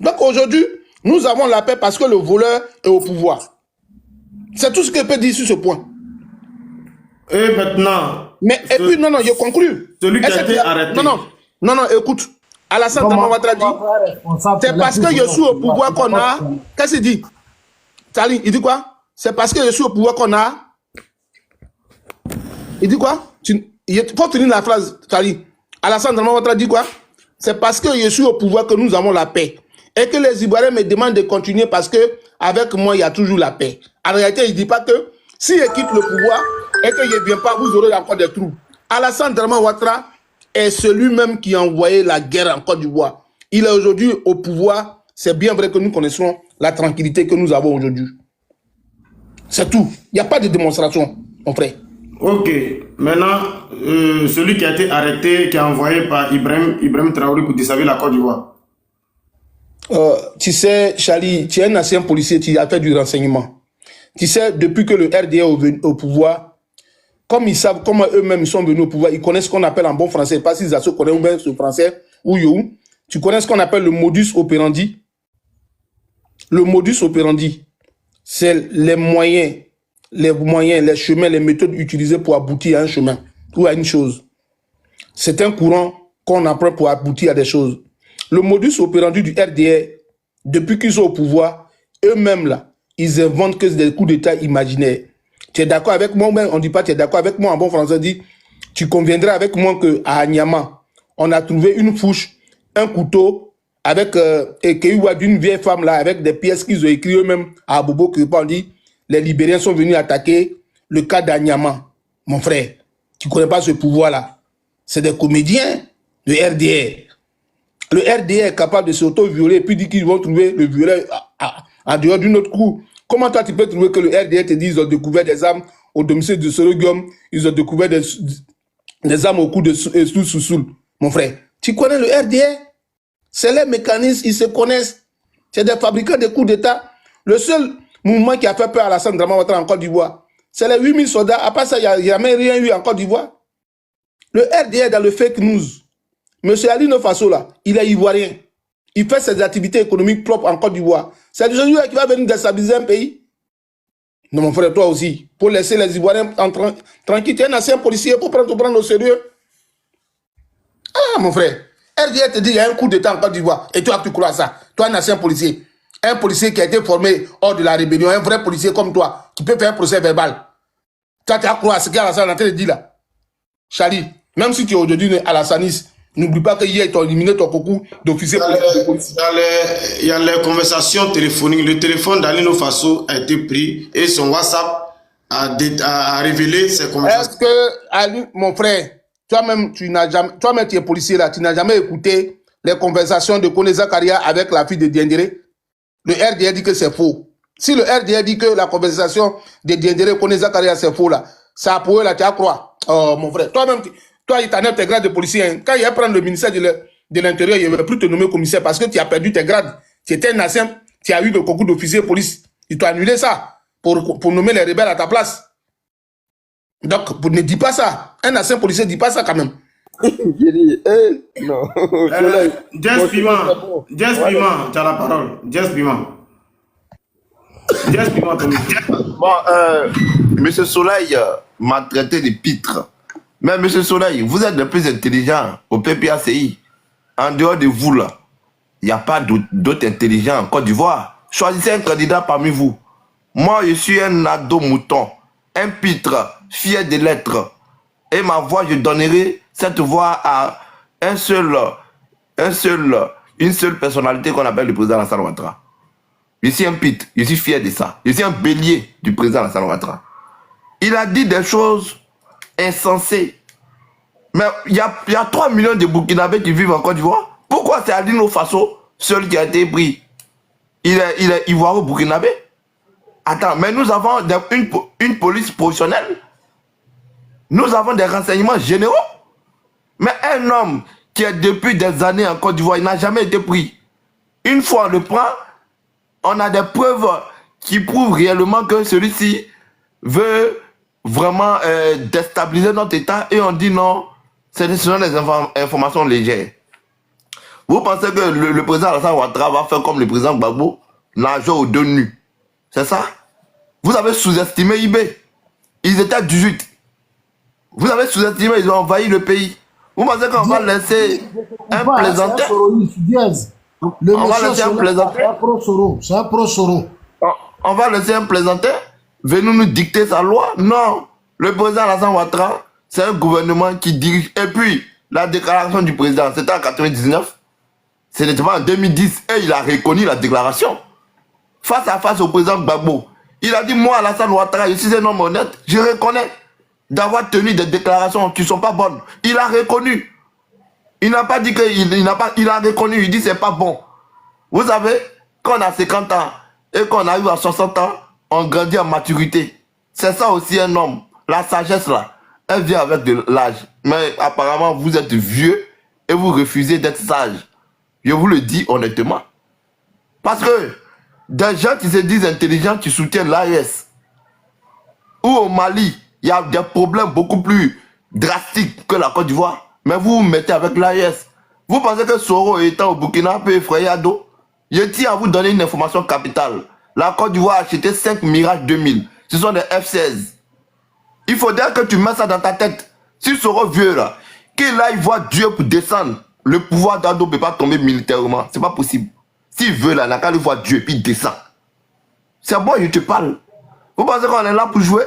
Donc aujourd'hui, nous avons la paix parce que le voleur est au pouvoir. C'est tout ce que je peux dire sur ce point. Et maintenant... Et puis, non, je conclus. Celui qui a été arrêté. Non, écoute. Alassane Drama Ouattara dit, c'est parce que je suis au pouvoir qu'on a... Qu'est-ce qu'il dit? Tali, il dit quoi? C'est parce que je suis au pouvoir qu'on a... Il dit quoi? Il faut tenir la phrase, Tali. Alassane Dramane Ouattara dit quoi? C'est parce que je suis au pouvoir que nous avons la paix. Et que les Ivoiriens me demandent de continuer parce que avec moi, il y a toujours la paix. En réalité, il ne dit pas que si je quitte le pouvoir et que je ne viens pas, vous aurez encore des troubles. Alassane Dramane Ouattara est celui-même qui a envoyé la guerre en Côte d'Ivoire. Il est aujourd'hui au pouvoir. C'est bien vrai que nous connaissons la tranquillité que nous avons aujourd'hui. C'est tout. Il n'y a pas de démonstration, mon frère. Ok. Maintenant, celui qui a été arrêté, qui a envoyé par Ibrahim Traoré pour desservir la Côte d'Ivoire. Tu sais, Charlie, tu es un ancien policier, tu as fait du renseignement. Tu sais, depuis que le RDA est au pouvoir, comme ils savent comment eux-mêmes ils sont venus au pouvoir, ils connaissent ce qu'on appelle en bon français, pas si ils connaissent bien ce français, ou you. Tu connais ce qu'on appelle le modus operandi. Le modus operandi, c'est les moyens, les chemins, les méthodes utilisées pour aboutir à un chemin ou à une chose. C'est un courant qu'on apprend pour aboutir à des choses. Le modus operandi du RDA, depuis qu'ils sont au pouvoir, eux-mêmes là, ils inventent que des coups d'État imaginaires. Tu es d'accord avec moi? On ne dit pas tu es d'accord avec moi. En bon français, on dit tu conviendrais avec moi qu'à Anyama, on a trouvé une fourche, un couteau, avec d'une vieille femme là, avec des pièces qu'ils ont écrites eux-mêmes à Bobo, que on dit les Libériens sont venus attaquer le cas d'Anyama. Mon frère, tu ne connais pas ce pouvoir-là. C'est des comédiens, le RDR. Le RDR est capable de s'auto-violer et puis dit qu'ils vont trouver le violeur en dehors d'une autre cour. Comment toi tu peux trouver que le RDR te dit qu'ils ont découvert des armes au domicile de Soro Guillaume, ils ont découvert des armes au cou de Soul, mon frère. Tu connais le RDR? C'est les mécanismes, ils se connaissent. C'est des fabricants de coups d'État. Le seul mouvement qui a fait peur à Alassane Dramane Ouattara en Côte d'Ivoire, c'est les 8000 soldats. À part ça, il n'y a jamais rien eu en Côte d'Ivoire. Le RDR dans le fake news. Monsieur Alino Faso, là, il est ivoirien. Il fait ses activités économiques propres en Côte d'Ivoire. C'est celui qui va venir déstabiliser un pays. Non, mon frère, toi aussi. Pour laisser les Ivoiriens tranquilles. Tu es un ancien policier pour te prendre au sérieux. Ah, mon frère. RDR te dit qu'il y a un coup d'État en Côte d'Ivoire. Et toi, tu crois ça. Toi, un ancien policier. Un policier qui a été formé hors de la rébellion. Un vrai policier comme toi. Qui peut faire un procès verbal. Toi, tu as cru à ce qu'Alassane est en train de dire là. Charlie, même si tu es aujourd'hui Alassaniste, n'oublie pas que hier, ils ont éliminé ton concours d'officier de police. Il y a les conversations téléphoniques. Le téléphone d'Alino Faso a été pris et son WhatsApp a révélé ces conversations. Est-ce que, Ali, mon frère, toi-même, tu es policier là, tu n'as jamais écouté les conversations de Kone Zakaria avec la fille de Diendéré? Le RDA dit que c'est faux. Si le RDA dit que la conversation de Diendéré et Kone Zakaria c'est faux là, ça pour eux là, tu as quoi? Oh, mon frère, toi-même, toi, il t'enlève tes grades de policier. Hein. Quand il va prendre le ministère de l'Intérieur, il ne va plus te nommer commissaire parce que tu as perdu tes grades. Tu étais un ancien, tu as eu le concours d'officier de police. Il t'a annulé ça pour nommer les rebelles à ta place. Donc, ne dis pas ça. Un ancien policier ne dit pas ça quand même. Non. Jess Piment, tu as la parole. Jess Piment. Jess Piment, ton micro. Bon, Monsieur Soleil m'a traité de pitre. Mais Monsieur Soleil, vous êtes le plus intelligent au PPACI. En dehors de vous, là, il n'y a pas d'autres intelligents en Côte d'Ivoire. Choisissez un candidat parmi vous. Moi, je suis un ado mouton, un pitre, fier de l'être. Et ma voix, je donnerai cette voix à une seule personnalité qu'on appelle le président Alassane Ouattara. Je suis un pitre, je suis fier de ça. Je suis un bélier du président Alassane Ouattara. Il a dit des choses insensé. Mais il y a 3 millions de Burkinabés qui vivent en Côte d'Ivoire. Pourquoi c'est Alino Faso seul qui a été pris? Il est ivoiro-burkinabé. Attends, mais nous avons une police professionnelle. Nous avons des renseignements généraux. Mais un homme qui est depuis des années en Côte d'Ivoire, il n'a jamais été pris. Une fois on le prend, on a des preuves qui prouvent réellement que celui-ci veut vraiment déstabiliser notre État et on dit non, ce sont des informations légères. Vous pensez que le président Alassane Ouattara va faire comme le président Gbagbo, nager aux deux nus? C'est ça? Vous avez sous-estimé IB. Ils étaient 18. Vous avez sous-estimé, ils ont envahi le pays. Vous pensez qu'on va laisser un plaisantin? On va laisser un plaisantin? C'est un pro-Soro. On va laisser un plaisantin venir nous dicter sa loi? Non. Le président Alassane Ouattara, c'est un gouvernement qui dirige. Et puis, la déclaration du président, c'était en 99. Ce n'était pas en 2010. Et il a reconnu la déclaration. Face à face au président Gbagbo. Il a dit, moi, Alassane Ouattara, je suis un homme honnête. Je reconnais d'avoir tenu des déclarations qui ne sont pas bonnes. Il a reconnu. Il n'a pas dit qu'il n'a pas... Il a reconnu. Il dit, c'est pas bon. Vous savez, quand on a 50 ans et qu'on arrive à 60 ans, on grandit en maturité. C'est ça aussi un homme. La sagesse, là, elle vient avec de l'âge. Mais apparemment, vous êtes vieux et vous refusez d'être sage. Je vous le dis honnêtement. Parce que des gens qui se disent intelligents, qui soutiennent l'AES. Ou au Mali, il y a des problèmes beaucoup plus drastiques que la Côte d'Ivoire. Mais vous vous mettez avec l'AES. Vous pensez que Soro étant au Burkina peut effrayer à dos? Je tiens à vous donner une information capitale. La Côte d'Ivoire a acheté 5 Mirage 2000. Ce sont des F-16. Il faudrait que tu mettes ça dans ta tête. Si Soro vieux là, qu'il aille voir Dieu pour descendre, le pouvoir d'Ado ne peut pas tomber militairement. C'est pas possible. S'il veut là, il n'a qu'à aller voir Dieu et puis il descend. C'est bon, je te parle. Vous pensez qu'on est là pour jouer?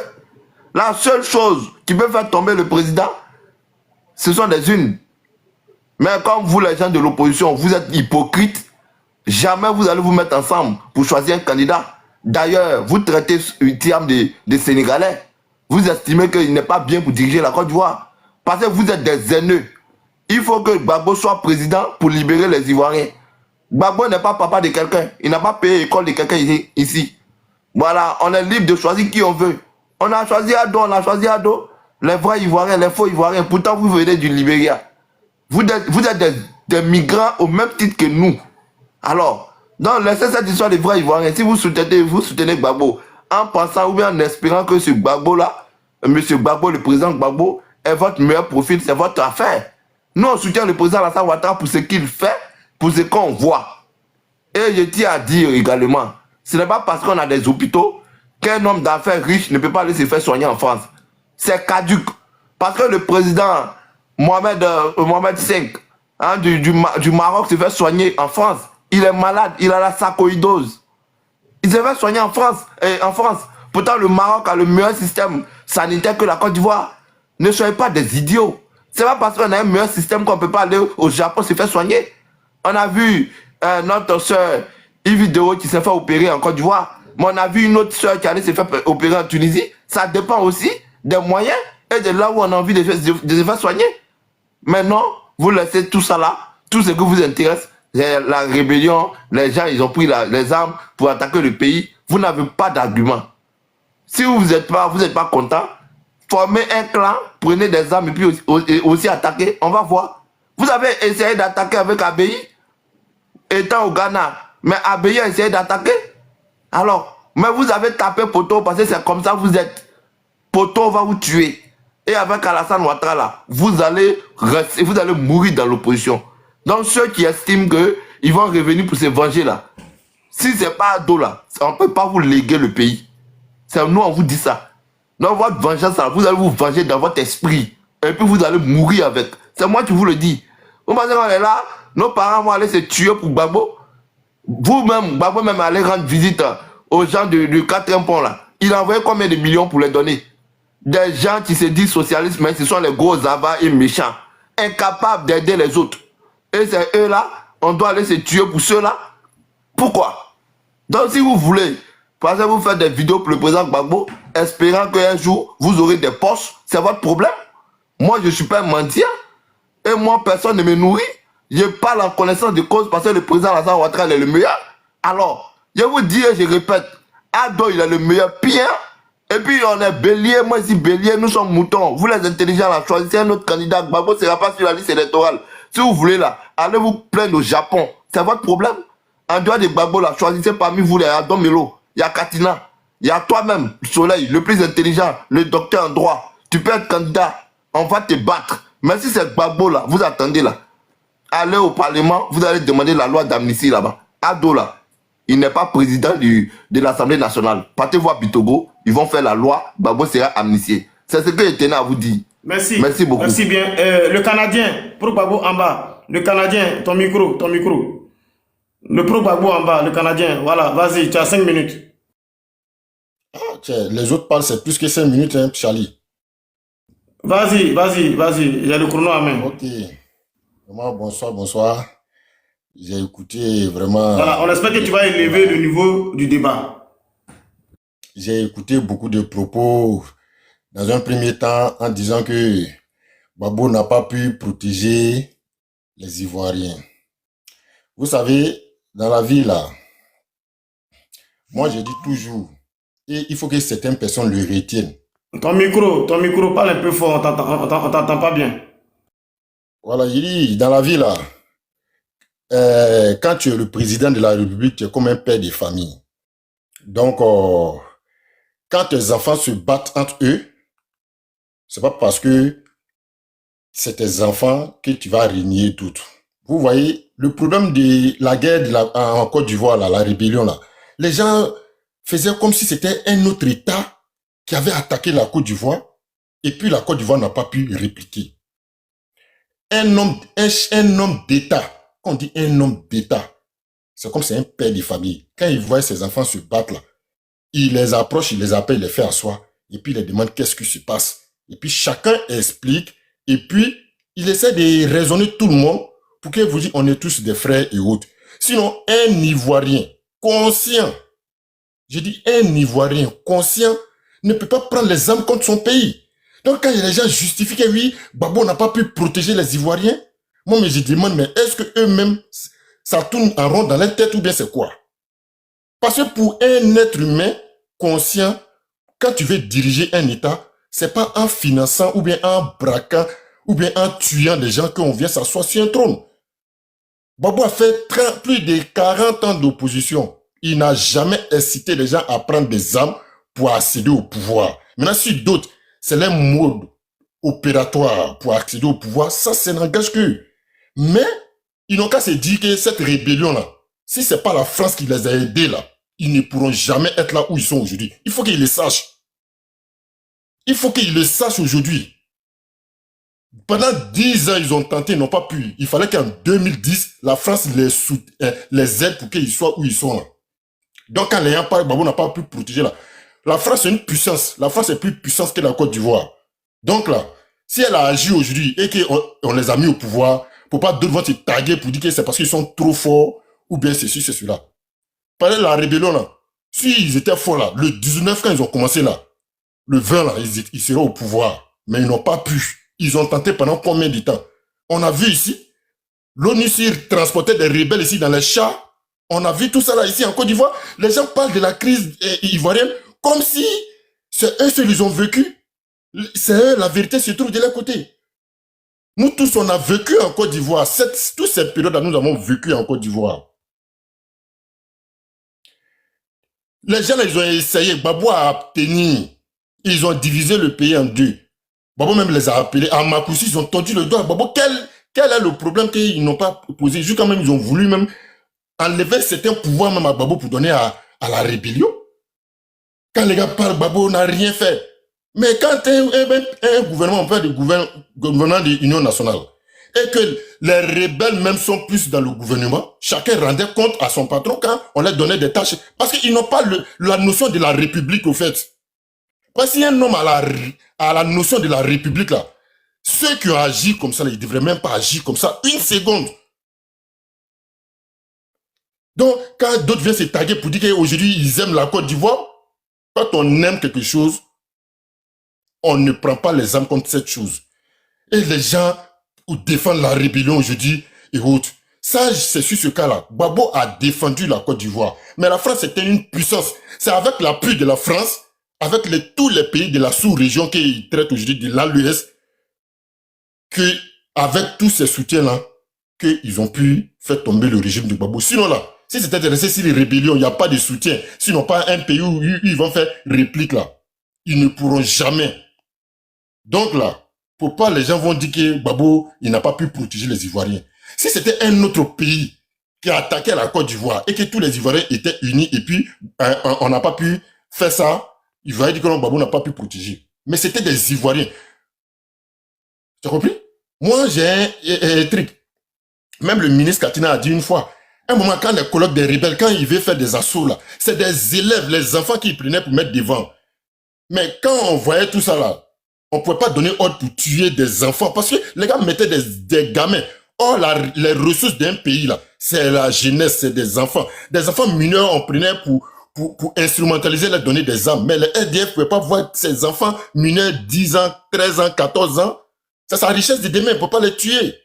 La seule chose qui peut faire tomber le président, ce sont des unes. Mais comme vous, les gens de l'opposition, vous êtes hypocrites, jamais vous allez vous mettre ensemble pour choisir un candidat. D'ailleurs, vous traitez Thiam des Sénégalais. Vous estimez qu'il n'est pas bien pour diriger la Côte d'Ivoire. Parce que vous êtes des haineux. Il faut que Gbagbo soit président pour libérer les Ivoiriens. Gbagbo n'est pas papa de quelqu'un. Il n'a pas payé l'école de quelqu'un ici. Voilà, on est libre de choisir qui on veut. On a choisi Ado, on a choisi Ado. Les vrais Ivoiriens, les faux Ivoiriens. Pourtant, vous venez du Libéria. Vous êtes des migrants au même titre que nous. Alors, donc laissez cette histoire des vrais Ivoiriens. Si vous soutenez Gbagbo, en pensant ou bien en espérant que ce Gbagbo-là, monsieur Gbagbo, le président Gbagbo, est votre meilleur profil, c'est votre affaire. Nous, on soutient le président Alassane Ouattara pour ce qu'il fait, pour ce qu'on voit. Et je tiens à dire également, ce n'est pas parce qu'on a des hôpitaux qu'un homme d'affaires riche ne peut pas aller se faire soigner en France. C'est caduc. Parce que le président Mohamed V du Maroc se fait soigner en France. Il est malade, il a la sarcoïdose. Il se fait soigner en France. Pourtant, le Maroc a le meilleur système sanitaire que la Côte d'Ivoire. Ne soyez pas des idiots. C'est pas parce qu'on a un meilleur système qu'on ne peut pas aller au Japon se faire soigner. On a vu notre soeur Yves Dero qui s'est fait opérer en Côte d'Ivoire. Mais on a vu une autre soeur qui allait se faire opérer en Tunisie. Ça dépend aussi des moyens et de là où on a envie de se faire soigner. Maintenant, vous laissez tout ça là, tout ce qui vous intéresse, la rébellion, les gens, ils ont pris les armes pour attaquer le pays. Vous n'avez pas d'argument. Si vous n'êtes pas content, formez un clan, prenez des armes et puis aussi attaquer. On va voir. Vous avez essayé d'attaquer avec Abeyi, étant au Ghana. Mais Abeyi a essayé d'attaquer. Alors, mais vous avez tapé Poto parce que c'est comme ça que vous êtes. Poto va vous tuer. Et avec Alassane Ouattara là, vous allez mourir dans l'opposition. Donc ceux qui estiment qu'ils vont revenir pour se venger là, si c'est pas Ado là, on ne peut pas vous léguer le pays. C'est nous, on vous dit ça. Donc votre vengeance là, vous allez vous venger dans votre esprit. Et puis vous allez mourir avec. C'est moi qui vous le dis. Vous pensez qu'on est là, nos parents vont aller se tuer pour Gbagbo. Vous-même, Gbagbo même allait rendre visite aux gens du 4e pont là. Il a envoyé combien de millions pour les donner? Des gens qui se disent socialistes, mais ce sont les gros avares et méchants. Incapables d'aider les autres. Et c'est eux là, on doit aller se tuer pour ceux-là. Pourquoi? Donc si vous voulez, parce que vous faites des vidéos pour le président Gbagbo, espérant qu'un jour, vous aurez des postes, c'est votre problème. Moi, je ne suis pas un mendiant. Et moi, personne ne me nourrit. Je parle en connaissance de cause parce que le président Alassane Ouattara est le meilleur. Alors, je vous dis et je répète, Ado, il est le meilleur pire. Et puis, on est bélier. Moi, ici, bélier, nous sommes moutons. Vous, les intelligents, là, choisissez un autre candidat. Gbagbo ne sera pas sur la liste électorale. Si vous voulez, là, allez vous plaindre au Japon. C'est votre problème. En dehors de Gbagbo, là, choisissez parmi vous, les Adon Melo. Il y a Katina. Il y a toi-même, Soleil, le plus intelligent, le docteur en droit. Tu peux être candidat. On va te battre. Mais si c'est Gbagbo, là, vous attendez, là. Allez au Parlement, vous allez demander la loi d'amnistie là-bas. Ado, là, il n'est pas président de l'Assemblée nationale. Partez voir Bitogo, ils vont faire la loi, Gbagbo sera amnistié. C'est ce que je tenais à vous dire. Merci. Merci beaucoup. Merci bien. Le Canadien, Pro Gbagbo en bas. Le Canadien, ton micro. Le Pro Gbagbo en bas, le Canadien. Voilà, vas-y, tu as 5 minutes. Ah, tiens, les autres parlent, c'est plus que 5 minutes, hein, Charlie. Vas-y, il y a le chrono à main. Ok. Vraiment, bonsoir. J'ai écouté vraiment... Voilà, on espère que tu vas élever le niveau du débat. J'ai écouté beaucoup de propos dans un premier temps en disant que Gbagbo n'a pas pu protéger les Ivoiriens. Vous savez, dans la vie là, moi je dis toujours, et il faut que certaines personnes le retiennent. Ton micro, parle un peu fort, on t'entend pas bien. Voilà, il dit, dans la vie là, quand tu es le président de la République, tu es comme un père de famille. Donc, quand tes enfants se battent entre eux, c'est pas parce que c'est tes enfants que tu vas régner d'autres. Vous voyez, le problème de la guerre en Côte d'Ivoire, la rébellion, là, les gens faisaient comme si c'était un autre État qui avait attaqué la Côte d'Ivoire, et puis la Côte d'Ivoire n'a pas pu répliquer. Un homme d'État, quand on dit un homme d'État, c'est comme c'est un père de famille. Quand il voit ses enfants se battre là, il les approche, il les appelle, il les fait asseoir, et puis il les demande qu'est-ce qui se passe. Et puis chacun explique, et puis il essaie de raisonner tout le monde pour que vous dites on est tous des frères et autres. Sinon, un Ivoirien conscient, je dis un Ivoirien conscient, ne peut pas prendre les armes contre son pays. Donc quand les gens justifient que oui, Gbagbo n'a pas pu protéger les Ivoiriens, moi je demande, mais est-ce que eux-mêmes, ça tourne en rond dans leur tête ou bien c'est quoi? Parce que pour un être humain conscient, quand tu veux diriger un État, c'est pas en finançant ou bien en braquant ou bien en tuant des gens qu'on vient s'asseoir sur un trône. Gbagbo a fait plus de 40 ans d'opposition. Il n'a jamais incité les gens à prendre des armes pour accéder au pouvoir. Maintenant, si d'autres, c'est leur mode opératoire pour accéder au pouvoir, ça n'engage qu'eux. Mais, ils n'ont qu'à se dire que cette rébellion-là, si c'est pas la France qui les a aidés là, ils ne pourront jamais être là où ils sont aujourd'hui. Il faut qu'ils le sachent. Il faut qu'ils le sachent aujourd'hui. Pendant 10 ans, ils ont tenté, ils n'ont pas pu. Il fallait qu'en 2010, la France les aide pour qu'ils soient où ils sont là. Donc, quand l'ayant pas, Gbagbo n'a pas pu protéger là. La France est une puissance. La France est plus puissante que la Côte d'Ivoire. Donc là, si elle a agi aujourd'hui et qu'on les a mis au pouvoir, pour pas d'autres vont se taguer pour dire que c'est parce qu'ils sont trop forts ou bien ceci, c'est cela. Par exemple, la rébellion là, s'ils étaient forts là, le 19 quand ils ont commencé là, le 20 là, ils seraient au pouvoir. Mais ils n'ont pas pu. Ils ont tenté pendant combien de temps? On a vu ici, l'ONU transportait des rebelles ici dans les chars. On a vu tout ça là ici en Côte d'Ivoire. Les gens parlent de la crise ivoirienne comme si c'est eux qui ont vécu. C'est eux, la vérité se trouve de leur côté. Nous tous, on a vécu en Côte d'Ivoire. Toute cette période là, nous avons vécu en Côte d'Ivoire. Les gens là, ils ont essayé. Gbagbo a obtenu. Ils ont divisé le pays en deux. Gbagbo même les a appelés. À Makoussi, ils ont tendu le doigt. Gbagbo, quel est le problème qu'ils n'ont pas posé? Juste quand même, ils ont voulu même enlever certains pouvoirs même à Gbagbo pour donner à la rébellion. Quand les gars parlent, Gbagbo n'a rien fait. Mais quand un gouvernement, on fait du gouvernement de l'Union nationale, et que les rebelles même sont plus dans le gouvernement, chacun rendait compte à son patron quand on leur donnait des tâches. Parce qu'ils n'ont pas la notion de la République, au fait. Parce qu'il y a un homme à la notion de la République, là, ceux qui ont agi comme ça, là, ils ne devraient même pas agir comme ça une seconde. Donc, quand d'autres viennent se taguer pour dire qu'aujourd'hui, ils aiment la Côte d'Ivoire, quand on aime quelque chose, on ne prend pas les armes contre cette chose. Et les gens défendent la rébellion aujourd'hui et autres. Ça, c'est sur ce cas-là. Gbagbo a défendu la Côte d'Ivoire. Mais la France était une puissance. C'est avec l'appui de la France, avec tous les pays de la sous-région qui traitent aujourd'hui de l'ALUS, qu'avec tous ces soutiens-là, qu'ils ont pu faire tomber le régime de Gbagbo. Sinon là, si c'était resté sur les rébellions, il n'y a pas de soutien. Sinon pas un pays où ils vont faire réplique là. Ils ne pourront jamais. Donc là, pour pas les gens vont dire que Gbagbo, il n'a pas pu protéger les Ivoiriens. Si c'était un autre pays qui a attaqué la Côte d'Ivoire et que tous les Ivoiriens étaient unis et puis on n'a pas pu faire ça, il va dire que Gbagbo n'a pas pu protéger. Mais c'était des Ivoiriens. Tu as compris? Moi, j'ai un truc. Même le ministre Katina a dit une fois, un moment, quand les colloques des rebelles, quand ils veulent faire des assauts là, c'est des élèves, les enfants qui prenaient pour mettre devant. Mais quand on voyait tout ça là, On ne pouvait pas donner ordre pour tuer des enfants parce que les gars mettaient des gamins. Or, les ressources d'un pays, là, c'est la jeunesse, c'est des enfants. Des enfants mineurs, on prenait pour instrumentaliser les données des armes. Mais le RDF ne pouvait pas voir ces enfants mineurs 10 ans, 13 ans, 14 ans. C'est sa richesse de demain, on ne peut pas les tuer.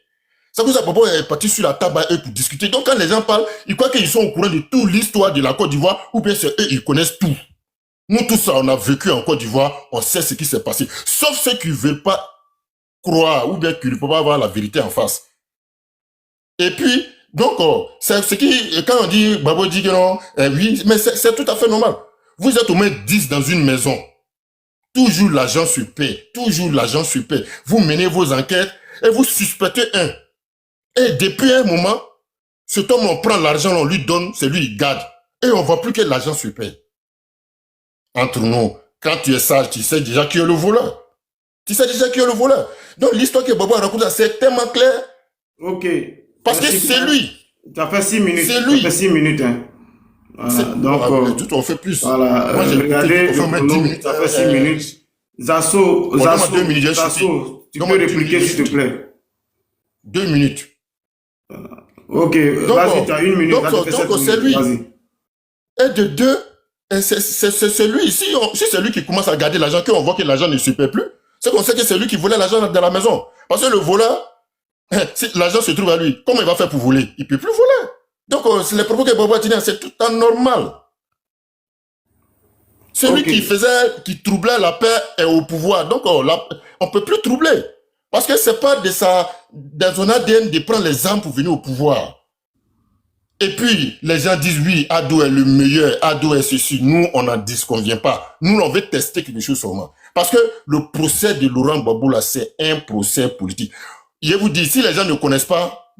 Ça vous a Bobo est parti sur la table à eux pour discuter. Donc quand les gens parlent, ils croient qu'ils sont au courant de toute l'histoire de la Côte d'Ivoire ou bien c'est eux, ils connaissent tout. Nous, tout ça, on a vécu en Côte d'Ivoire, on sait ce qui s'est passé. Sauf ceux qui ne veulent pas croire ou bien qui ne peuvent pas avoir la vérité en face. Et puis, donc, c'est ce qui, quand on dit, Babo dit que non, oui, mais c'est tout à fait normal. Vous êtes au moins 10 dans une maison. Toujours l'agent sur paix. Toujours l'agent sur paix. Vous menez vos enquêtes et vous suspectez un. Et depuis un moment, cet homme, on prend l'argent, on lui donne, c'est lui, il garde. Et on ne voit plus que l'agent sur paix. Entre nous, quand tu es sage, tu sais déjà qui est le voleur. Tu sais déjà qui est le voleur. Donc l'histoire que Babo raconte, c'est tellement clair. Ok. Parce que c'est lui. Tu as fait 6 minutes. C'est lui. Tu as fait 6 minutes. Hein. Voilà, donc, tout on fait plus. Voilà, moi, j'ai regardé le chrono, tu as fait 6 minutes. Zasso, 2 minutes, Zasso, tu peux répliquer s'il te plaît. 2 minutes. Ok, vas-y, tu as 1 minute. Donc c'est lui. Et de deux, c'est lui. Si c'est lui qui commence à garder l'argent, qu'on voit que l'argent ne se paie plus, c'est qu'on sait que c'est lui qui volait l'argent dans la maison. Parce que le voleur, si l'argent se trouve à lui, comment il va faire pour voler? Il ne peut plus voler. Donc, c'est les propos que Bobo a tenus, c'est tout en normal. Celui qui troublait la paix est au pouvoir. Donc, on ne peut plus troubler. Parce que ce n'est pas dans son ADN de prendre les armes pour venir au pouvoir. Et puis, les gens disent, oui, Ado est le meilleur, Ado est ceci. Nous, on n'en disconvient pas. Nous, on veut tester quelque chose seulement. Parce que le procès de Laurent Gbagbo, là, c'est un procès politique. Je vous dis, si les gens ne connaissent pas,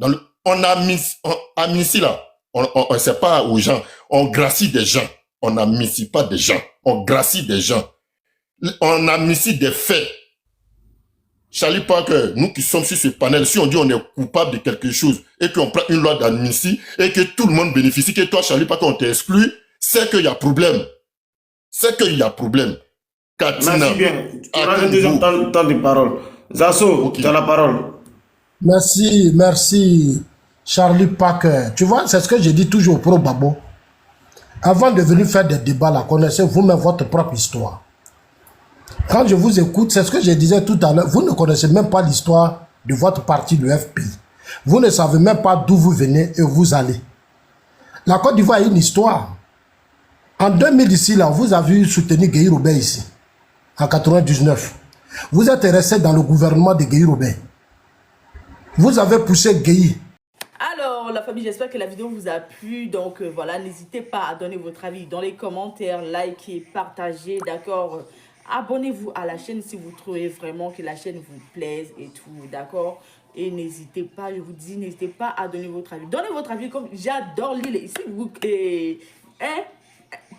on a mis ici, là, on ne sait pas aux gens, on gracie des gens. On n'amnistie pas des gens, on gracie des gens. On amnistie des faits. Charlie Parker, nous qui sommes sur ce panel, si on dit on est coupable de quelque chose et qu'on prend une loi d'amnistie et que tout le monde bénéficie, que toi, Charlie Parker, on t'exclut, c'est qu'il y a problème. C'est qu'il y a problème. Katina, merci bien. Tu auras un deuxième temps de parole. Zasso, tu as la parole. Merci, Charlie Parker. Tu vois, c'est ce que je dis toujours pro Babo. Avant de venir faire des débats, là, connaissez vous-même votre propre histoire. Quand je vous écoute, c'est ce que je disais tout à l'heure, vous ne connaissez même pas l'histoire de votre parti, le FPI. Vous ne savez même pas d'où vous venez et où vous allez. La Côte d'Ivoire a une histoire. En 2000 ici, là, vous avez soutenu Gueye Robert ici, en 99. Vous êtes resté dans le gouvernement de Gueye Robert. Vous avez poussé Gueye. Alors, la famille, j'espère que la vidéo vous a plu. Donc, voilà, n'hésitez pas à donner votre avis dans les commentaires, likez, partagez, d'accord? Abonnez-vous à la chaîne si vous trouvez vraiment que la chaîne vous plaise et tout, d'accord? Et n'hésitez pas, je vous dis, n'hésitez pas à donner votre avis. Donnez votre avis comme j'adore lire. Ici, vous,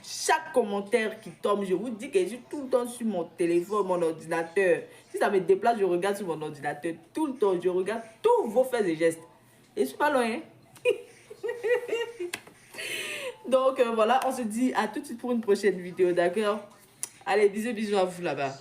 chaque commentaire qui tombe, je vous dis que je suis tout le temps sur mon téléphone, mon ordinateur. Si ça me déplace, je regarde sur mon ordinateur tout le temps. Je regarde tous vos faits et gestes. Et je suis pas loin. Donc voilà, on se dit à tout de suite pour une prochaine vidéo, d'accord? Allez, bisous à vous là-bas.